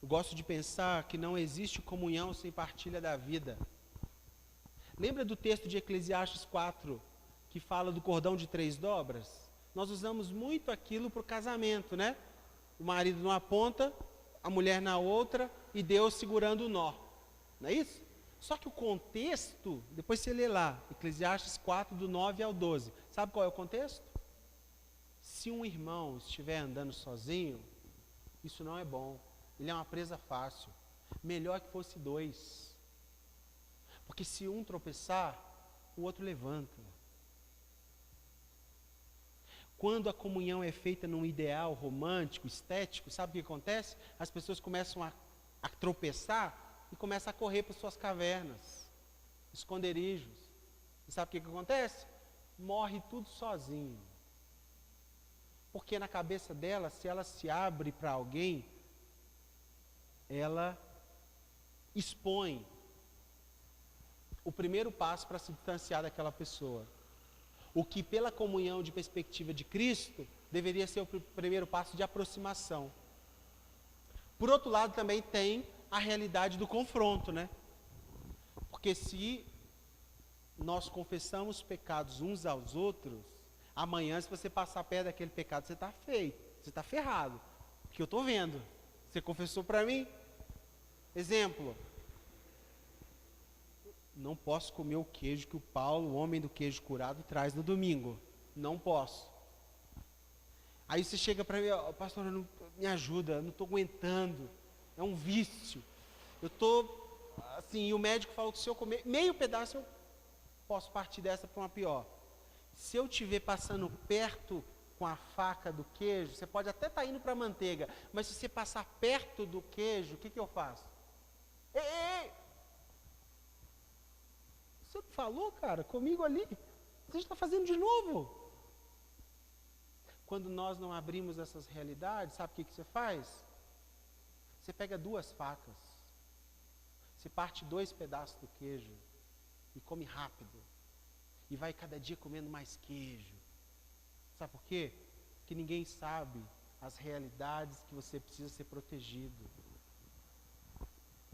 Eu gosto de pensar que não existe comunhão sem partilha da vida. Lembra do texto de Eclesiastes 4, que fala do cordão de 3 dobras? Nós usamos muito aquilo para o casamento, né? O marido numa ponta, a mulher na outra, e Deus segurando o nó. Não é isso? Só que o contexto, depois você lê lá, Eclesiastes 4, do 9 ao 12. Sabe qual é o contexto? Se um irmão estiver andando sozinho, isso não é bom. Ele é uma presa fácil. Melhor que fosse 2. Porque se um tropeçar, o outro levanta. Quando a comunhão é feita num ideal romântico, estético, sabe o que acontece? As pessoas começam a tropeçar e começam a correr para suas cavernas, esconderijos. E sabe o que acontece? Morre tudo sozinho. Porque na cabeça dela, se ela se abre para alguém, ela expõe o primeiro passo para se distanciar daquela pessoa. O que pela comunhão de perspectiva de Cristo, deveria ser o primeiro passo de aproximação. Por outro lado, também tem a realidade do confronto, né? Porque se nós confessamos pecados uns aos outros, amanhã, se você passar perto daquele pecado, você está feio, você está ferrado. Porque eu estou vendo. Você confessou para mim? Exemplo. Não posso comer o queijo que o Paulo, o homem do queijo curado, traz no domingo. Não posso. Aí você chega para mim, pastor, me ajuda, eu não estou aguentando. É um vício. Eu estou, assim, e o médico falou que se eu comer meio pedaço, posso partir dessa para uma pior. Se eu estiver passando perto com a faca do queijo, você pode até estar indo para a manteiga, mas se você passar perto do queijo, o que eu faço? Ei, ei, ei! Você falou, cara, comigo ali. Você está fazendo de novo. Quando nós não abrimos essas realidades, sabe o que você faz? Você pega 2 facas, você parte 2 pedaços do queijo e come rápido. E vai cada dia comendo mais queijo. Sabe por quê? Porque ninguém sabe as realidades que você precisa ser protegido.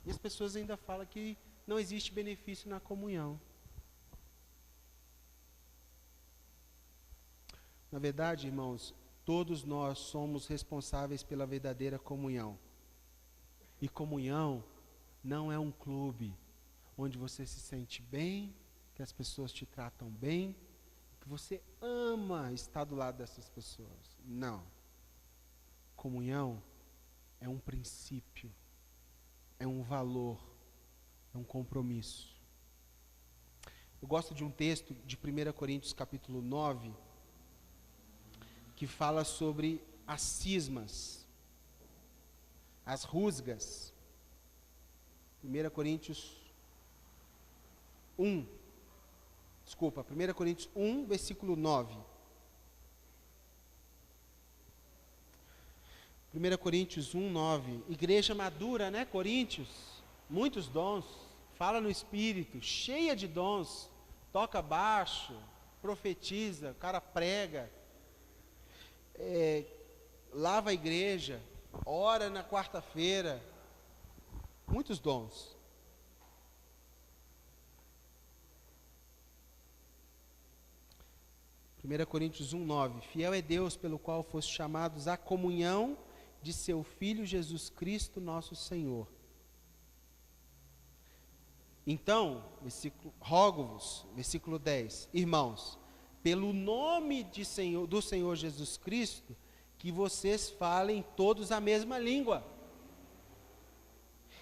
E as pessoas ainda falam que não existe benefício na comunhão. Na verdade, irmãos, todos nós somos responsáveis pela verdadeira comunhão. E comunhão não é um clube onde você se sente bem, que as pessoas te tratam bem, que você ama estar do lado dessas pessoas. Não. Comunhão é um princípio, é um valor, é um compromisso. Eu gosto de um texto de 1 Coríntios capítulo 9, que fala sobre as cismas, as rusgas. 1 Coríntios 1, versículo 9. 1 Coríntios 1, 9. Igreja madura, né, Coríntios? Muitos dons, fala no Espírito, cheia de dons, toca baixo, profetiza, o cara prega, lava a igreja, ora na quarta-feira, muitos dons. Primeira Coríntios 1:9. Fiel é Deus pelo qual foste chamados à comunhão de seu Filho Jesus Cristo, nosso Senhor. Então, rogo-vos, versículo 10, irmãos, pelo nome do Senhor Jesus Cristo, que vocês falem todos a mesma língua,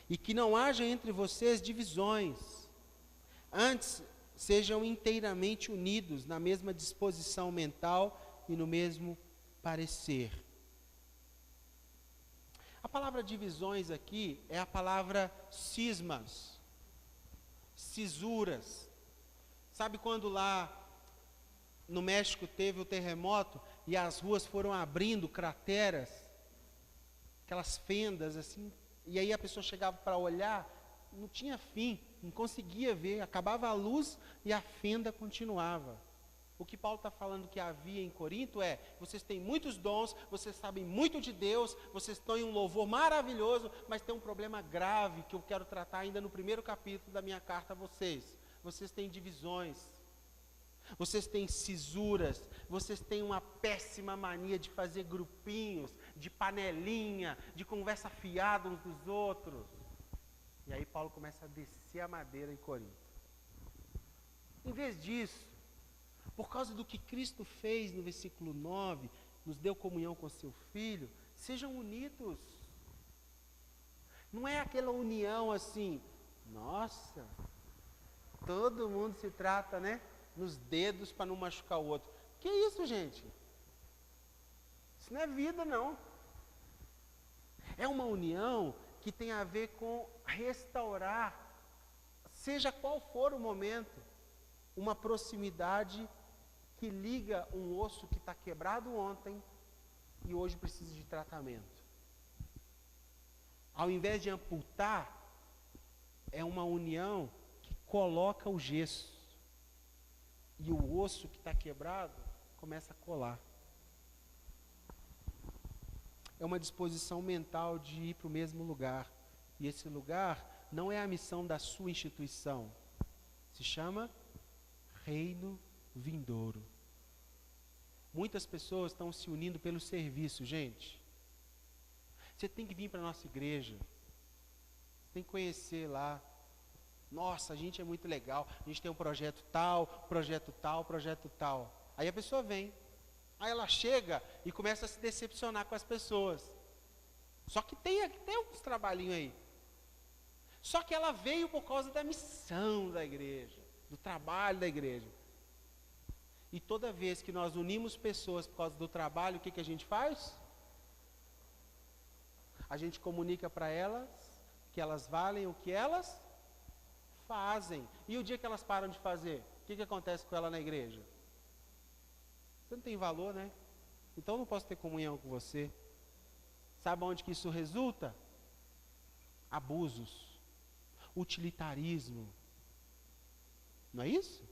e que não haja entre vocês divisões, antes sejam inteiramente unidos na mesma disposição mental e no mesmo parecer. A palavra divisões aqui é a palavra cismas, cisuras. Sabe quando lá no México teve o terremoto e as ruas foram abrindo crateras, aquelas fendas assim, e aí a pessoa chegava para olhar, não tinha fim, não conseguia ver, acabava a luz e a fenda continuava. O que Paulo está falando que havia em Corinto é: vocês têm muitos dons, vocês sabem muito de Deus, vocês estão em um louvor maravilhoso, mas tem um problema grave que eu quero tratar ainda no 1º capítulo da minha carta a vocês. Vocês têm divisões, vocês têm cisuras, vocês têm uma péssima mania de fazer grupinhos, de panelinha, de conversa fiada uns dos outros. E aí Paulo começa a descer a madeira em Corinto. Em vez disso, por causa do que Cristo fez no versículo 9, nos deu comunhão com seu Filho, sejam unidos. Não é aquela união assim, nossa, todo mundo se trata, né, nos dedos para não machucar o outro. Que isso, gente? Isso não é vida, não. É uma união que tem a ver com restaurar, seja qual for o momento, uma proximidade que liga um osso que está quebrado ontem e hoje precisa de tratamento. Ao invés de amputar, é uma união que coloca o gesso e o osso que está quebrado começa a colar. É uma disposição mental de ir para o mesmo lugar. E esse lugar não é a missão da sua instituição. Se chama Reino Vindouro. Muitas pessoas estão se unindo pelo serviço, gente. Você tem que vir para a nossa igreja. Tem que conhecer lá. Nossa, a gente é muito legal. A gente tem um projeto tal, projeto tal, projeto tal. Aí a pessoa vem. Aí ela chega e começa a se decepcionar com as pessoas. Só que tem uns trabalhinhos aí. Só que ela veio por causa da missão da igreja. do trabalho da igreja. E toda vez que nós unimos pessoas por causa do trabalho, o que a gente faz? A gente comunica para elas que elas valem o que elas fazem. E o dia que elas param de fazer, o que acontece com ela na igreja? Você não tem valor, né? Então eu não posso ter comunhão com você. Sabe onde que isso resulta? Abusos, utilitarismo. Não é isso?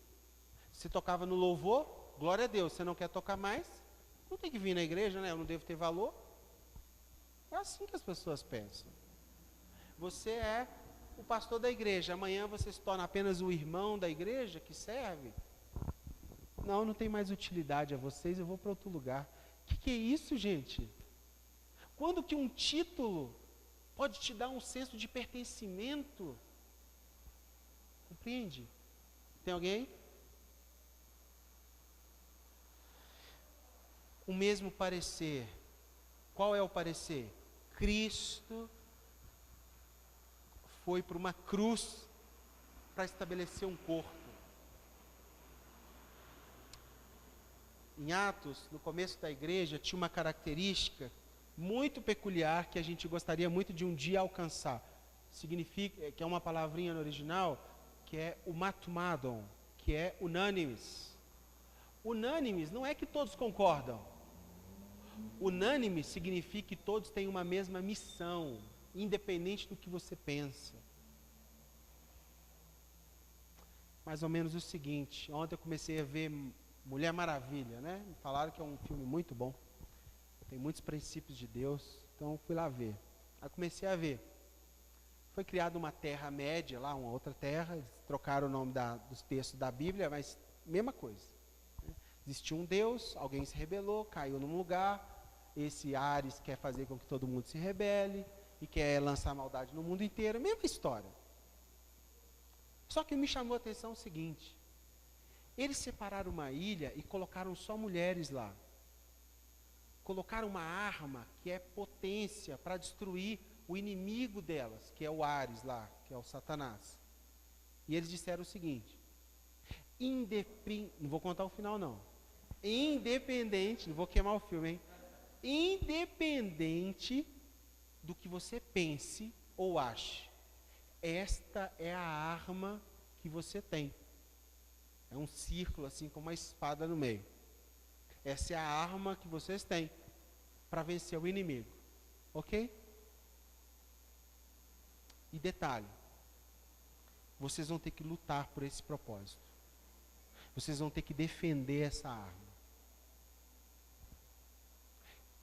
Você tocava no louvor, glória a Deus. Você não quer tocar mais? Não tem que vir na igreja, né? Eu não devo ter valor. É assim que as pessoas pensam. Você é o pastor da igreja. Amanhã você se torna apenas o irmão da igreja que serve. Não tem mais utilidade a vocês, eu vou para outro lugar. O que é isso, gente? Quando que um título pode te dar um senso de pertencimento? Compreende? Tem alguém? O mesmo parecer. Qual é o parecer? Cristo foi para uma cruz para estabelecer um corpo. Em Atos, no começo da igreja, tinha uma característica muito peculiar que a gente gostaria muito de um dia alcançar. Significa, que é uma palavrinha no original, que é o matumadon, que é unânimes. Unânimes não é que todos concordam. Unânime significa que todos têm uma mesma missão, independente do que você pensa. Mais ou menos o seguinte, ontem eu comecei a ver Mulher Maravilha, né? Me falaram que é um filme muito bom. Tem muitos princípios de Deus, então eu fui lá ver. Aí comecei a ver. Foi criada uma terra-média lá, uma outra terra, eles trocaram o nome dos textos da Bíblia, mas mesma coisa. Existia um Deus, alguém se rebelou, caiu num lugar, esse Ares quer fazer com que todo mundo se rebele, e quer lançar maldade no mundo inteiro, mesma história. Só que me chamou a atenção o seguinte, eles separaram uma ilha e colocaram só mulheres lá. Colocaram uma arma que é potência para destruir o inimigo delas, que é o Ares lá, que é o Satanás. E eles disseram o seguinte, não vou contar o final não, independente, não vou queimar o filme, hein? Independente do que você pense ou ache, esta é a arma que você tem. É um círculo assim com uma espada no meio. Essa é a arma que vocês têm para vencer o inimigo. Ok? E detalhe, vocês vão ter que lutar por esse propósito. Vocês vão ter que defender essa arma.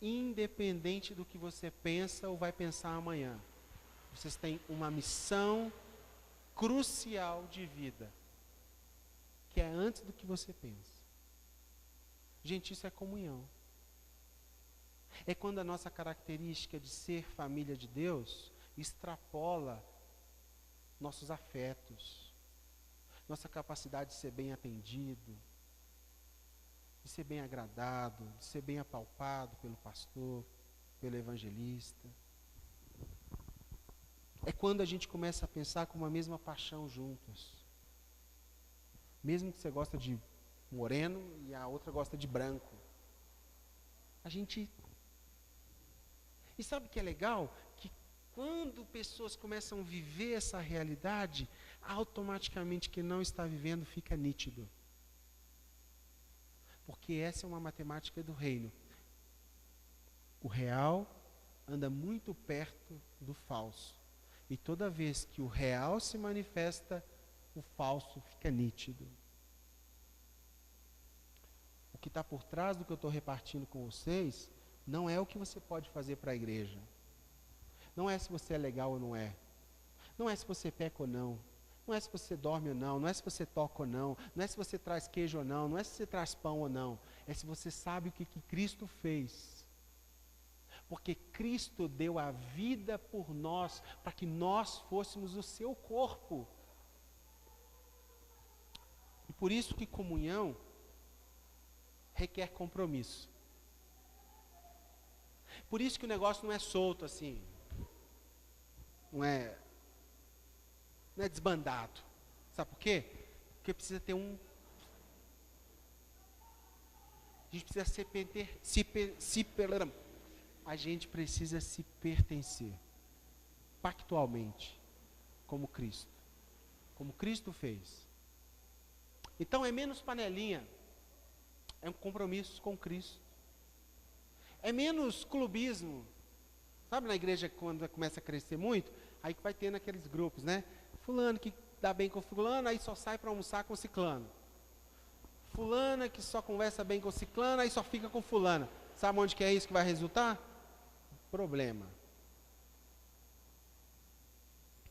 Independente do que você pensa ou vai pensar amanhã, vocês têm uma missão crucial de vida, que é antes do que você pensa. Gente, isso é comunhão. É quando a nossa característica de ser família de Deus extrapola nossos afetos, nossa capacidade de ser bem atendido, de ser bem agradado, de ser bem apalpado pelo pastor, pelo evangelista. É quando a gente começa a pensar com uma mesma paixão juntos. Mesmo que você gosta de moreno e a outra gosta de branco. E sabe o que é legal? Que quando pessoas começam a viver essa realidade, automaticamente quem não está vivendo fica nítido. Porque essa é uma matemática do reino. O real anda muito perto do falso. E toda vez que o real se manifesta, o falso fica nítido. O que está por trás do que eu estou repartindo com vocês, não é o que você pode fazer para a igreja. Não é se você é legal ou não é. Não é se você peca ou não. Não é se você dorme ou não, não é se você toca ou não, não é se você traz queijo ou não, não é se você traz pão ou não, é se você sabe o que Cristo fez. Porque Cristo deu a vida por nós, para que nós fôssemos o seu corpo. E por isso que comunhão requer compromisso. Por isso que o negócio não é solto assim, não é desbandado. Sabe por quê? Porque precisa ter um... A gente precisa a gente precisa se pertencer pactualmente, como Cristo. Como Cristo fez. Então é menos panelinha, é um compromisso com Cristo. É menos clubismo. Sabe na igreja quando começa a crescer muito, aí que vai tendo aqueles grupos, né? Fulano que dá bem com fulano, aí só sai para almoçar com ciclano. Fulana que só conversa bem com ciclano, aí só fica com fulana. Sabe onde que é isso que vai resultar? Problema.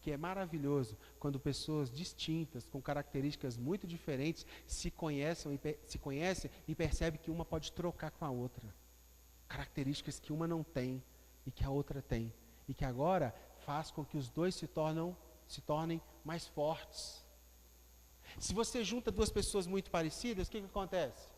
Que é maravilhoso quando pessoas distintas, com características muito diferentes, se conhecem e percebem que uma pode trocar com a outra. Características que uma não tem e que a outra tem. E que agora faz com que os dois se tornem mais fortes. Se você junta duas pessoas muito parecidas, o que acontece?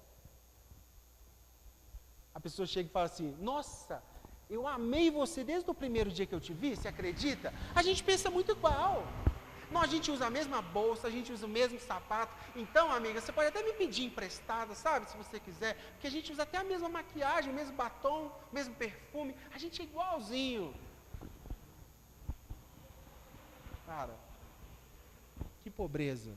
A pessoa chega e fala assim, nossa, eu amei você desde o primeiro dia que eu te vi, você acredita? A gente pensa muito igual. Não, a gente usa a mesma bolsa, a gente usa o mesmo sapato. Então, amiga, você pode até me pedir emprestado, sabe? Se você quiser. Porque a gente usa até a mesma maquiagem, o mesmo batom, o mesmo perfume. A gente é igualzinho. Cara, que pobreza.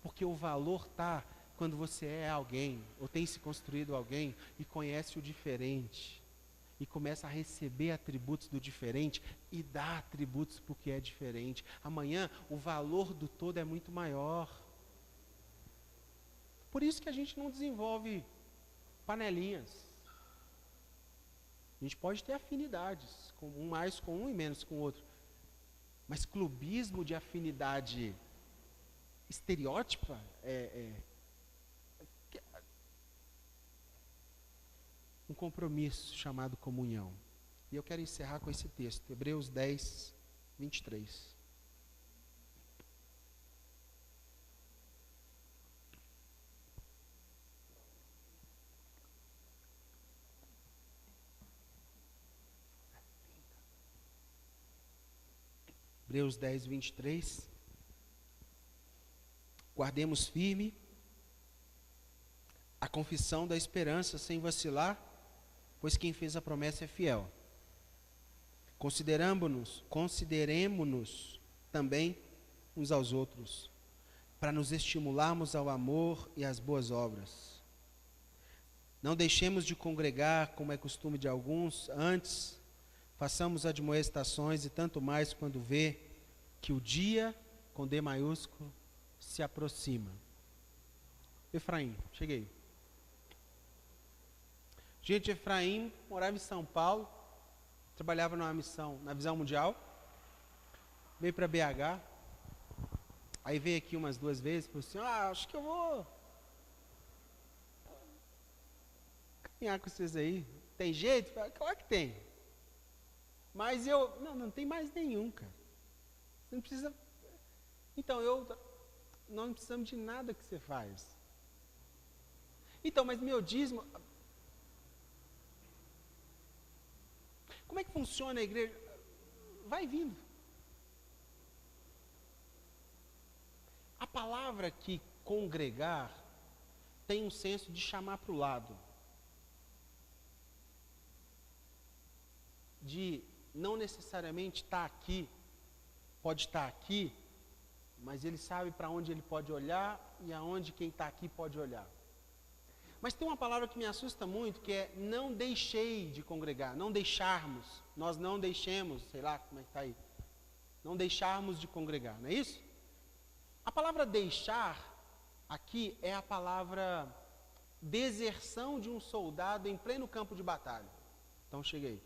Porque o valor está quando você é alguém, ou tem se construído alguém, e conhece o diferente. E começa a receber atributos do diferente e dá atributos porque é diferente. Amanhã o valor do todo é muito maior. Por isso que a gente não desenvolve panelinhas. A gente pode ter afinidades, um mais com um e menos com o outro. Mas clubismo de afinidade estereótipa um compromisso chamado comunhão. E eu quero encerrar com esse texto, Hebreus 10, 23. Hebreus 10, 23. Guardemos firme a confissão da esperança sem vacilar, pois quem fez a promessa é fiel. Consideremo-nos também uns aos outros, para nos estimularmos ao amor e às boas obras. Não deixemos de congregar, como é costume de alguns, antes façamos admoestações, e tanto mais quando vê que o dia, com D maiúsculo, se aproxima. Efraim, cheguei. Gente, Efraim morava em São Paulo, trabalhava numa missão, na Visão Mundial, veio para BH, aí veio aqui umas 2 vezes, falou assim, acho que eu vou caminhar com vocês aí. Tem jeito? Claro que tem. Mas não tem mais nenhum, cara. Você não precisa... Então, nós não precisamos de nada que você faz. Então, mas meu dízimo... Como é que funciona a igreja? Vai vindo. A palavra que congregar tem um senso de chamar para o lado. De não necessariamente estar aqui, pode estar aqui, mas ele sabe para onde ele pode olhar e aonde quem está aqui pode olhar. Mas tem uma palavra que me assusta muito, que é não deixei de congregar, não deixarmos, nós não deixemos, sei lá como é que está aí, não deixarmos de congregar, não é isso? A palavra deixar aqui é a palavra deserção de um soldado em pleno campo de batalha. Então cheguei.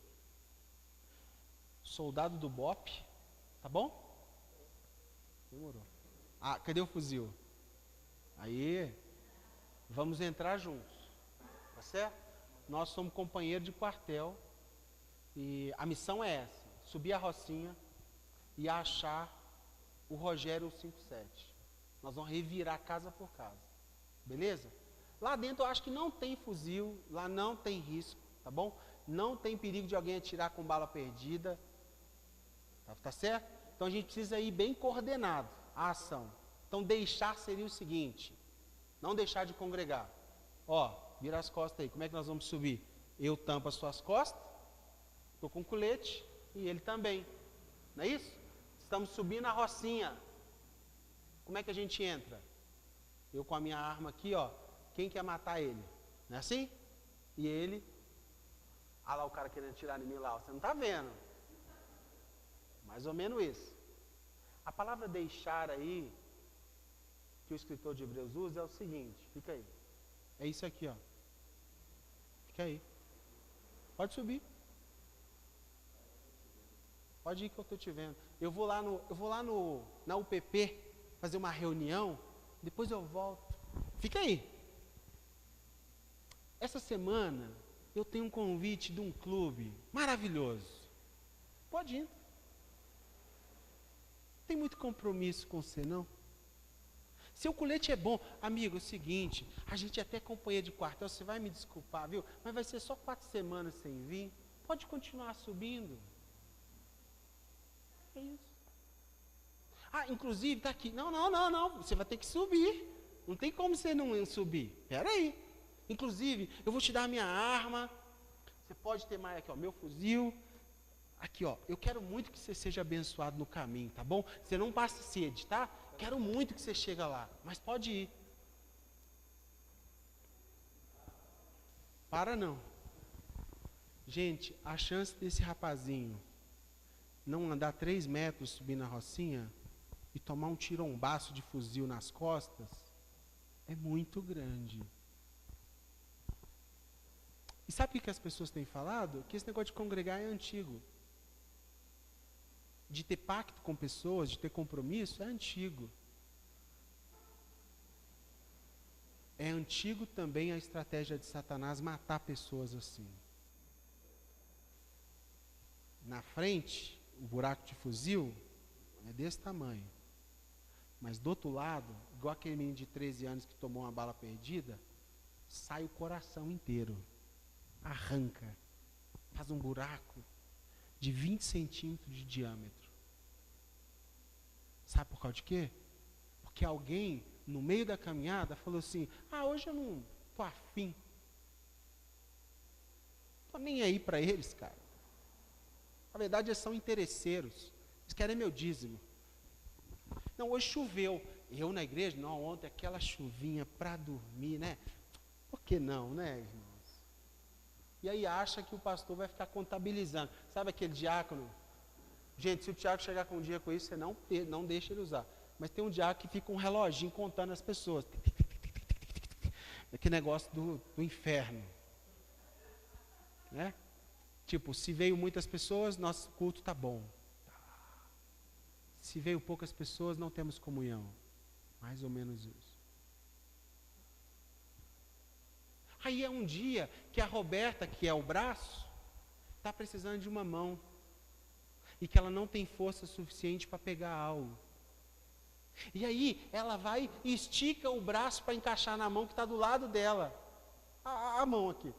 Soldado do BOP, tá bom? Demorou. Cadê o fuzil? Aí, vamos entrar juntos, tá certo? Nós somos companheiros de quartel e a missão é essa, subir a Rocinha e achar o Rogério 157. Nós vamos revirar casa por casa, beleza? Lá dentro eu acho que não tem fuzil, lá não tem risco, tá bom? Não tem perigo de alguém atirar com bala perdida, tá certo? Então a gente precisa ir bem coordenado a ação. Então, deixar seria o seguinte, não deixar de congregar. Ó, vira as costas aí, como é que nós vamos subir? Eu tampo as suas costas, estou com colete, e ele também. Não é isso? Estamos subindo a rocinha. Como é que a gente entra? Eu com a minha arma aqui, ó. Quem quer matar ele? Não é assim? E ele... Ah lá o cara querendo atirar em mim lá. Você não está vendo. Mais ou menos isso. A palavra deixar aí, que o escritor de Hebreus usa, é o seguinte. Fica aí. É isso aqui, ó. Fica aí. Pode subir. Pode ir que eu estou te vendo. Eu vou lá na UPP fazer uma reunião, depois eu volto. Fica aí. Essa semana eu tenho um convite de um clube maravilhoso. Pode ir. Não tem muito compromisso com você, não. Seu colete é bom. Amigo, é o seguinte, a gente é até companheiro de quartel, você vai me desculpar, viu? Mas vai ser só 4 semanas sem vir. Pode continuar subindo. É isso. Ah, inclusive, tá aqui. Não. Você vai ter que subir. Não tem como você não subir. Espera aí. Inclusive, eu vou te dar a minha arma. Você pode ter mais aqui, ó, meu fuzil. Aqui, ó. Eu quero muito que você seja abençoado no caminho, tá bom? Você não passe sede, tá? Quero muito que você chegue lá. Mas pode ir. Para não. Gente, a chance desse rapazinho não andar 3 metros subindo a rocinha e tomar um tirombaço de fuzil nas costas é muito grande. E sabe o que as pessoas têm falado? Que esse negócio de congregar é antigo. De ter pacto com pessoas, de ter compromisso, é antigo. É antigo também a estratégia de Satanás matar pessoas assim. Na frente, o buraco de fuzil é desse tamanho. Mas do outro lado, igual aquele menino de 13 anos que tomou uma bala perdida, sai o coração inteiro. Arranca. Faz um buraco de 20 centímetros de diâmetro. Sabe por causa de quê? Porque alguém, no meio da caminhada, falou assim, hoje eu não tô afim. Tô nem aí para eles, cara. Na verdade, eles são interesseiros. Eles querem meu dízimo. Não, hoje choveu. Eu na igreja? Não, ontem aquela chuvinha para dormir, né? Por que não, né, irmãos? E aí acha que o pastor vai ficar contabilizando. Sabe aquele diácono? Gente, se o Tiago chegar com um dia com isso, você não deixa ele usar. Mas tem um diácono que fica um reloginho contando as pessoas. Aquele negócio do inferno. Né? Tipo, se veio muitas pessoas, nosso culto está bom. Se veio poucas pessoas, não temos comunhão. Mais ou menos isso. Aí é um dia que a Roberta, que é o braço, está precisando de uma mão. E que ela não tem força suficiente para pegar algo. E aí ela vai e estica o braço para encaixar na mão que está do lado dela. A mão aqui.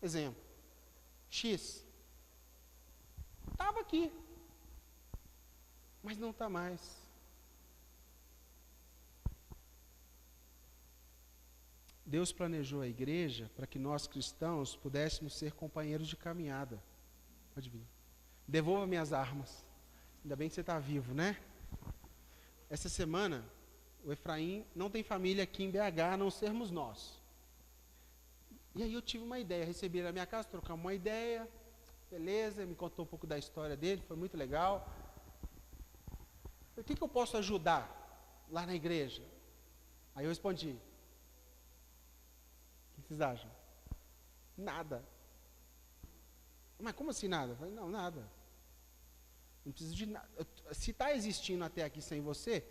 Exemplo. X. Estava aqui. Mas não está mais. Deus planejou a igreja para que nós cristãos pudéssemos ser companheiros de caminhada. Pode vir. Devolva minhas armas. Ainda bem que você está vivo, né? Essa semana, o Efraim não tem família aqui em BH, a não sermos nós. E aí eu tive uma ideia, recebi ele na minha casa, trocamos uma ideia, beleza, me contou um pouco da história dele, foi muito legal. O que eu posso ajudar lá na igreja? Aí eu respondi, o que vocês acham? Nada. Mas como assim nada? Eu falei, não, nada. Não preciso de nada. Se está existindo até aqui sem você,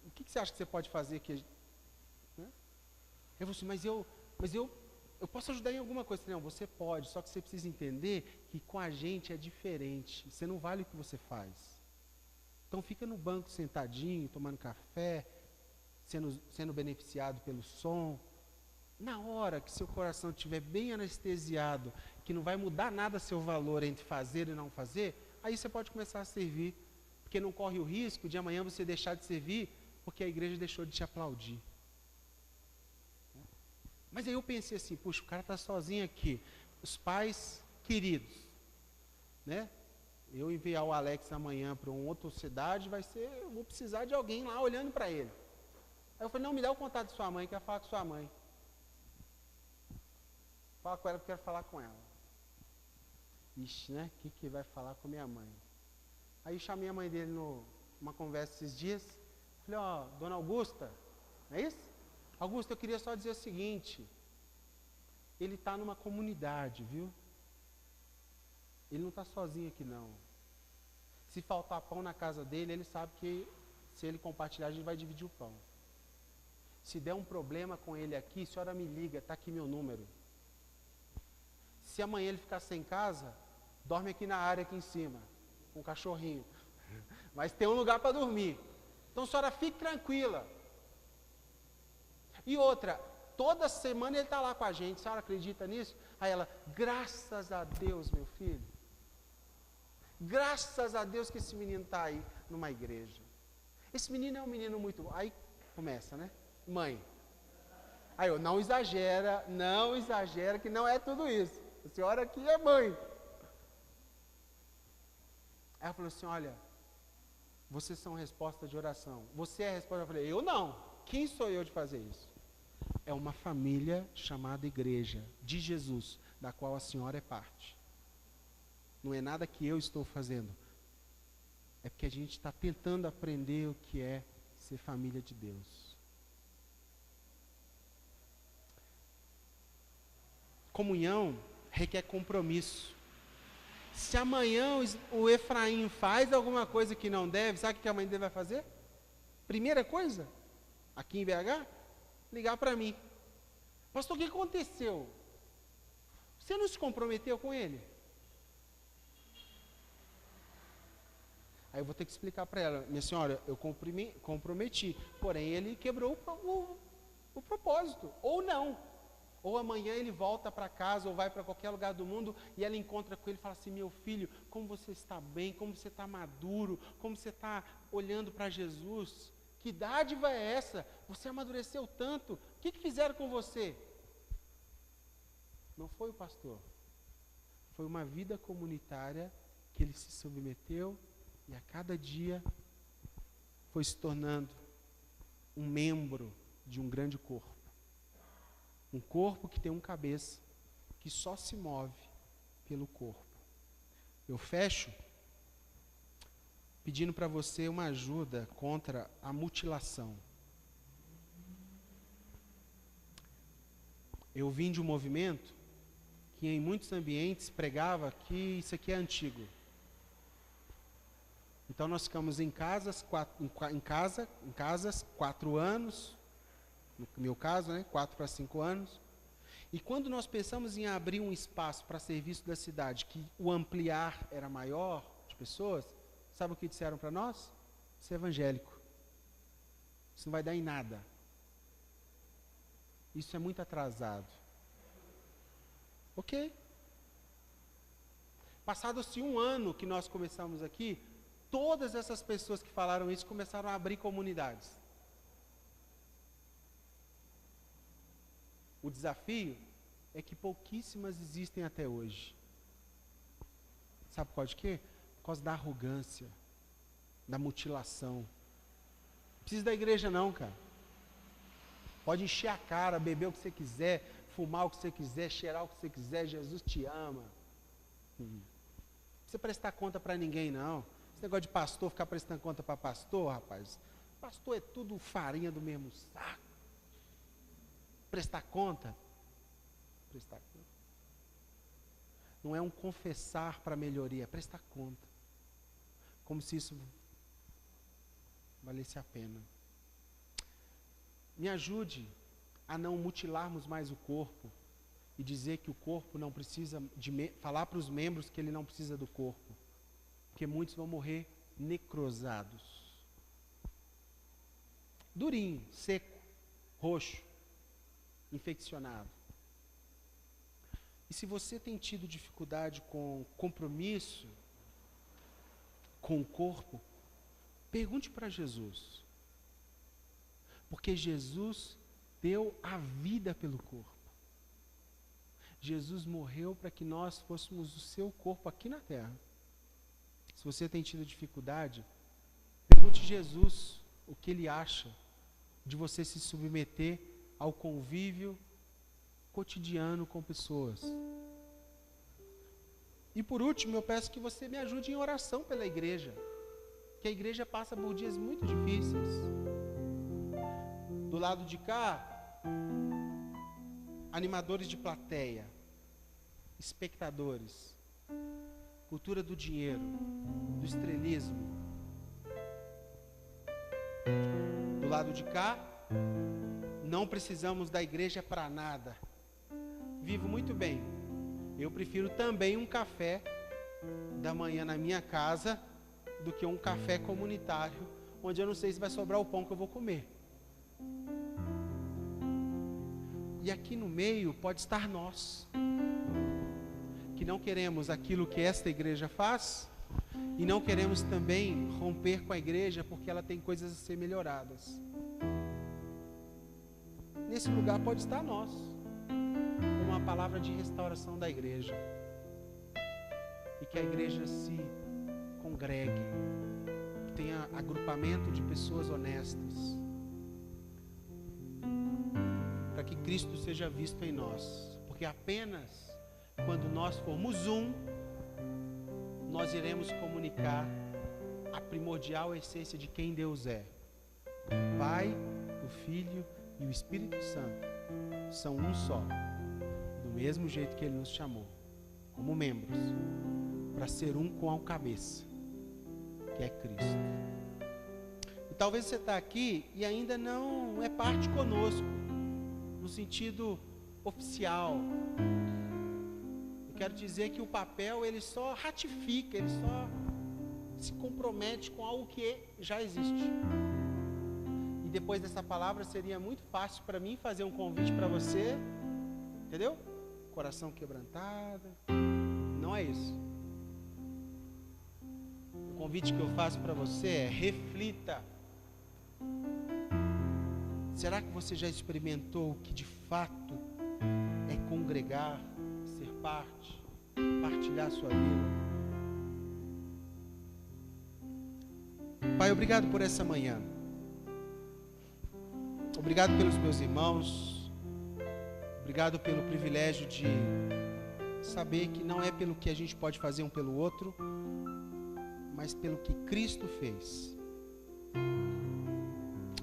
o que você acha que você pode fazer aqui? Né? Eu falei assim, mas eu posso ajudar em alguma coisa. Não, você pode, só que você precisa entender que com a gente é diferente. Você não vale o que você faz. Então fica no banco sentadinho, tomando café, sendo beneficiado pelo som. Na hora que seu coração estiver bem anestesiado, que não vai mudar nada seu valor entre fazer e não fazer, aí você pode começar a servir. Porque não corre o risco de amanhã você deixar de servir porque a igreja deixou de te aplaudir. Mas aí eu pensei assim, puxa, o cara está sozinho aqui. Os pais queridos, né? Eu enviar o Alex amanhã para uma outra cidade, eu vou precisar de alguém lá olhando para ele. Aí eu falei, não, me dá o contato de sua mãe, quero falar com sua mãe. Fala com ela, porque eu quero falar com ela. Ixi, né? O que vai falar com minha mãe? Aí chamei a mãe dele numa conversa esses dias. Falei, ó, dona Augusta, não é isso? Augusta, eu queria só dizer o seguinte. Ele está numa comunidade, viu? Ele não está sozinho aqui, não. Se faltar pão na casa dele, ele sabe que se ele compartilhar, a gente vai dividir o pão. Se der um problema com ele aqui, a senhora me liga, está aqui meu número. Se amanhã ele ficar sem casa, dorme aqui na área aqui em cima, com o cachorrinho. Mas tem um lugar para dormir. Então a senhora fique tranquila. E outra, toda semana ele está lá com a gente, a senhora acredita nisso? Aí ela, graças a Deus, meu filho. Graças a Deus que esse menino está aí numa igreja. Esse menino é um menino muito bom. Aí começa, né? Mãe. Aí eu, não exagera, que não é tudo isso. A senhora aqui é mãe. Aí ela falou assim, olha, vocês são resposta de oração. Você é a resposta. Eu falei, eu não. Quem sou eu de fazer isso? É uma família chamada Igreja de Jesus, da qual a senhora é parte. Não é nada que eu estou fazendo. É porque a gente está tentando aprender o que é ser família de Deus. Comunhão requer compromisso. Se amanhã o Efraim faz alguma coisa que não deve, sabe o que a mãe dele vai fazer? Primeira coisa, aqui em BH, ligar para mim. Pastor, o que aconteceu? Você não se comprometeu com ele? Aí eu vou ter que explicar para ela, minha senhora, eu comprometi, porém ele quebrou o propósito, ou não. Ou amanhã ele volta para casa, ou vai para qualquer lugar do mundo, e ela encontra com ele e fala assim, meu filho, como você está bem, como você está maduro, como você está olhando para Jesus, que dádiva é essa? Você amadureceu tanto, o que fizeram com você? Não foi o pastor, foi uma vida comunitária que ele se submeteu, e a cada dia foi se tornando um membro de um grande corpo. Um corpo que tem um cabeça, que só se move pelo corpo. Eu fecho pedindo para você uma ajuda contra a mutilação. Eu vim de um movimento que em muitos ambientes pregava que isso aqui é antigo. Então nós ficamos em casas 4 anos, no meu caso, né, 4 para 5 anos. E quando nós pensamos em abrir um espaço para serviço da cidade, que o ampliar era maior de pessoas, sabe o que disseram para nós? Isso é evangélico. Isso não vai dar em nada. Isso é muito atrasado. Ok. Passado-se 1 ano que nós começamos aqui, todas essas pessoas que falaram isso começaram a abrir comunidades. O desafio é que pouquíssimas existem até hoje. Sabe por causa de quê? Por causa da arrogância, da mutilação. Não precisa da igreja não, cara. Pode encher a cara, beber o que você quiser, fumar o que você quiser, cheirar o que você quiser, Jesus te ama. Não precisa prestar conta para ninguém não. Esse negócio de pastor, ficar prestando conta para pastor, rapaz. Pastor é tudo farinha do mesmo saco. Prestar conta? Prestar conta. Não é um confessar para melhoria, é prestar conta. Como se isso valesse a pena. Me ajude a não mutilarmos mais o corpo e dizer que o corpo não precisa falar para os membros que ele não precisa do corpo. Porque muitos vão morrer necrosados. Durinho, seco, roxo, infeccionado. E se você tem tido dificuldade com compromisso com o corpo, Pergunte para Jesus. Porque Jesus deu a vida pelo corpo. Jesus morreu para que nós fôssemos o seu corpo aqui na terra. Se você tem tido dificuldade, pergunte a Jesus o que ele acha de você se submeter ao convívio cotidiano com pessoas. E por último, eu peço que você me ajude em oração pela igreja, que a igreja passa por dias muito difíceis. Do lado de cá, animadores de plateia, espectadores, cultura do dinheiro, do estrelismo. Do lado de cá, não precisamos da igreja para nada. Vivo muito bem. Eu prefiro também um café da manhã na minha casa do que um café comunitário, onde eu não sei se vai sobrar o pão que eu vou comer. E aqui no meio pode estar nós, que não queremos aquilo que esta igreja faz, e não queremos também romper com a igreja porque ela tem coisas a ser melhoradas. Nesse lugar pode estar nós, com uma palavra de restauração da igreja, e que a igreja se congregue, que tenha agrupamento de pessoas honestas, para que Cristo seja visto em nós, porque apenas quando nós formos um, nós iremos comunicar a primordial essência de quem Deus é. O Pai, o Filho e o Espírito Santo são um só, do mesmo jeito que Ele nos chamou, como membros, para ser um com a cabeça, que é Cristo. E talvez você está aqui e ainda não é parte conosco, no sentido oficial. Eu quero dizer que o papel, ele só ratifica, ele só se compromete com algo que já existe. E depois dessa palavra seria muito fácil para mim fazer um convite para você, entendeu? Coração quebrantado. Não é isso. O convite que eu faço para você é: reflita. Será que você já experimentou o que de fato é congregar, ser parte, partilhar a sua vida? Pai, obrigado por essa manhã. Obrigado pelos meus irmãos. Obrigado pelo privilégio de saber que não é pelo que a gente pode fazer um pelo outro, mas pelo que Cristo fez.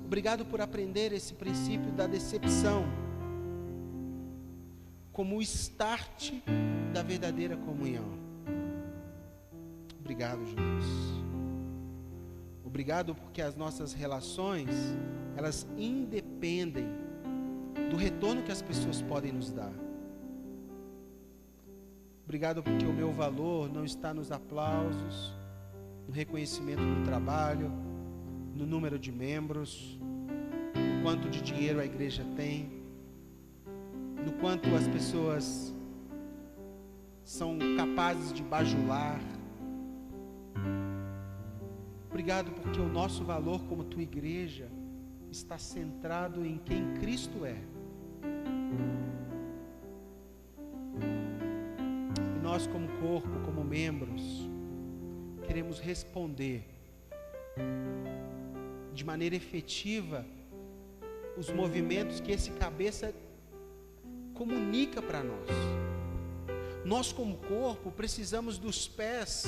Obrigado por aprender esse princípio da decepção como o start da verdadeira comunhão. Obrigado, Jesus. Obrigado porque as nossas relações, elas independem do retorno que as pessoas podem nos dar. Obrigado porque o meu valor não está nos aplausos, no reconhecimento do trabalho, no número de membros, no quanto de dinheiro a igreja tem, no quanto as pessoas são capazes de bajular. Obrigado porque o nosso valor como tua igreja está centrado em quem Cristo é. E nós como corpo, como membros, queremos responder de maneira efetiva os movimentos que esse cabeça comunica para nós. Nós como corpo precisamos dos pés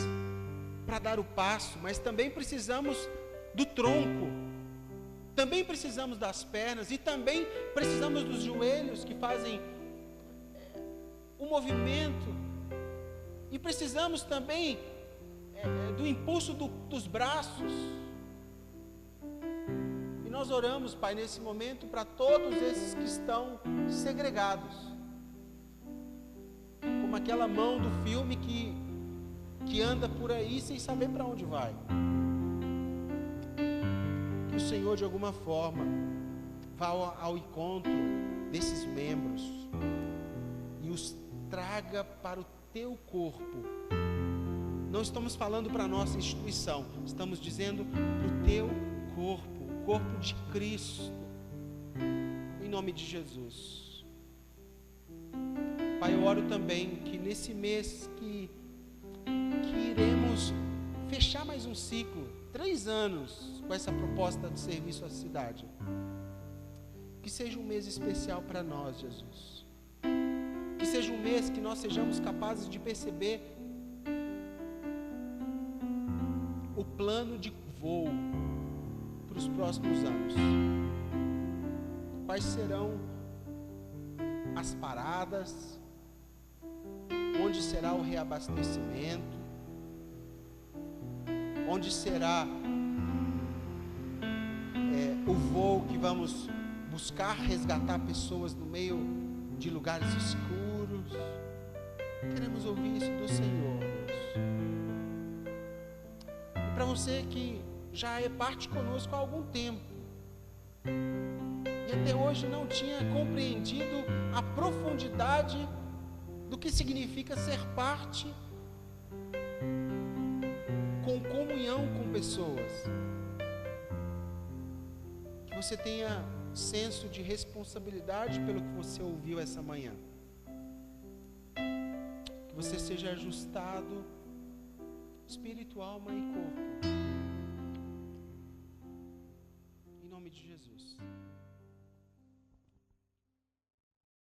para dar o passo, mas também precisamos do tronco, também precisamos das pernas e também precisamos dos joelhos que fazem o movimento, e precisamos também do impulso dos braços. E nós oramos, Pai, nesse momento para todos esses que estão segregados, como aquela mão do filme que anda por aí sem saber para onde vai. Que o Senhor de alguma forma vá ao encontro desses membros e os traga para o teu corpo, Não estamos falando para a nossa instituição, estamos dizendo para o teu corpo, o corpo de Cristo, em nome de Jesus. Pai, eu oro também que nesse mês que iremos fechar mais um ciclo, 3 anos, com essa proposta de serviço à cidade, que seja um mês especial para nós, Jesus. Que seja um mês que nós sejamos capazes de perceber o plano de voo para os próximos anos. Quais serão as paradas? Onde será o reabastecimento? Onde será o voo que vamos buscar resgatar pessoas no meio de lugares escuros? Queremos ouvir isso do Senhor, Deus. E para você que já é parte conosco há algum tempo e até hoje não tinha compreendido a profundidade do que significa ser parte com comunhão com pessoas, que você tenha senso de responsabilidade pelo que você ouviu essa manhã, que você seja ajustado espírito, alma e corpo, em nome de Jesus.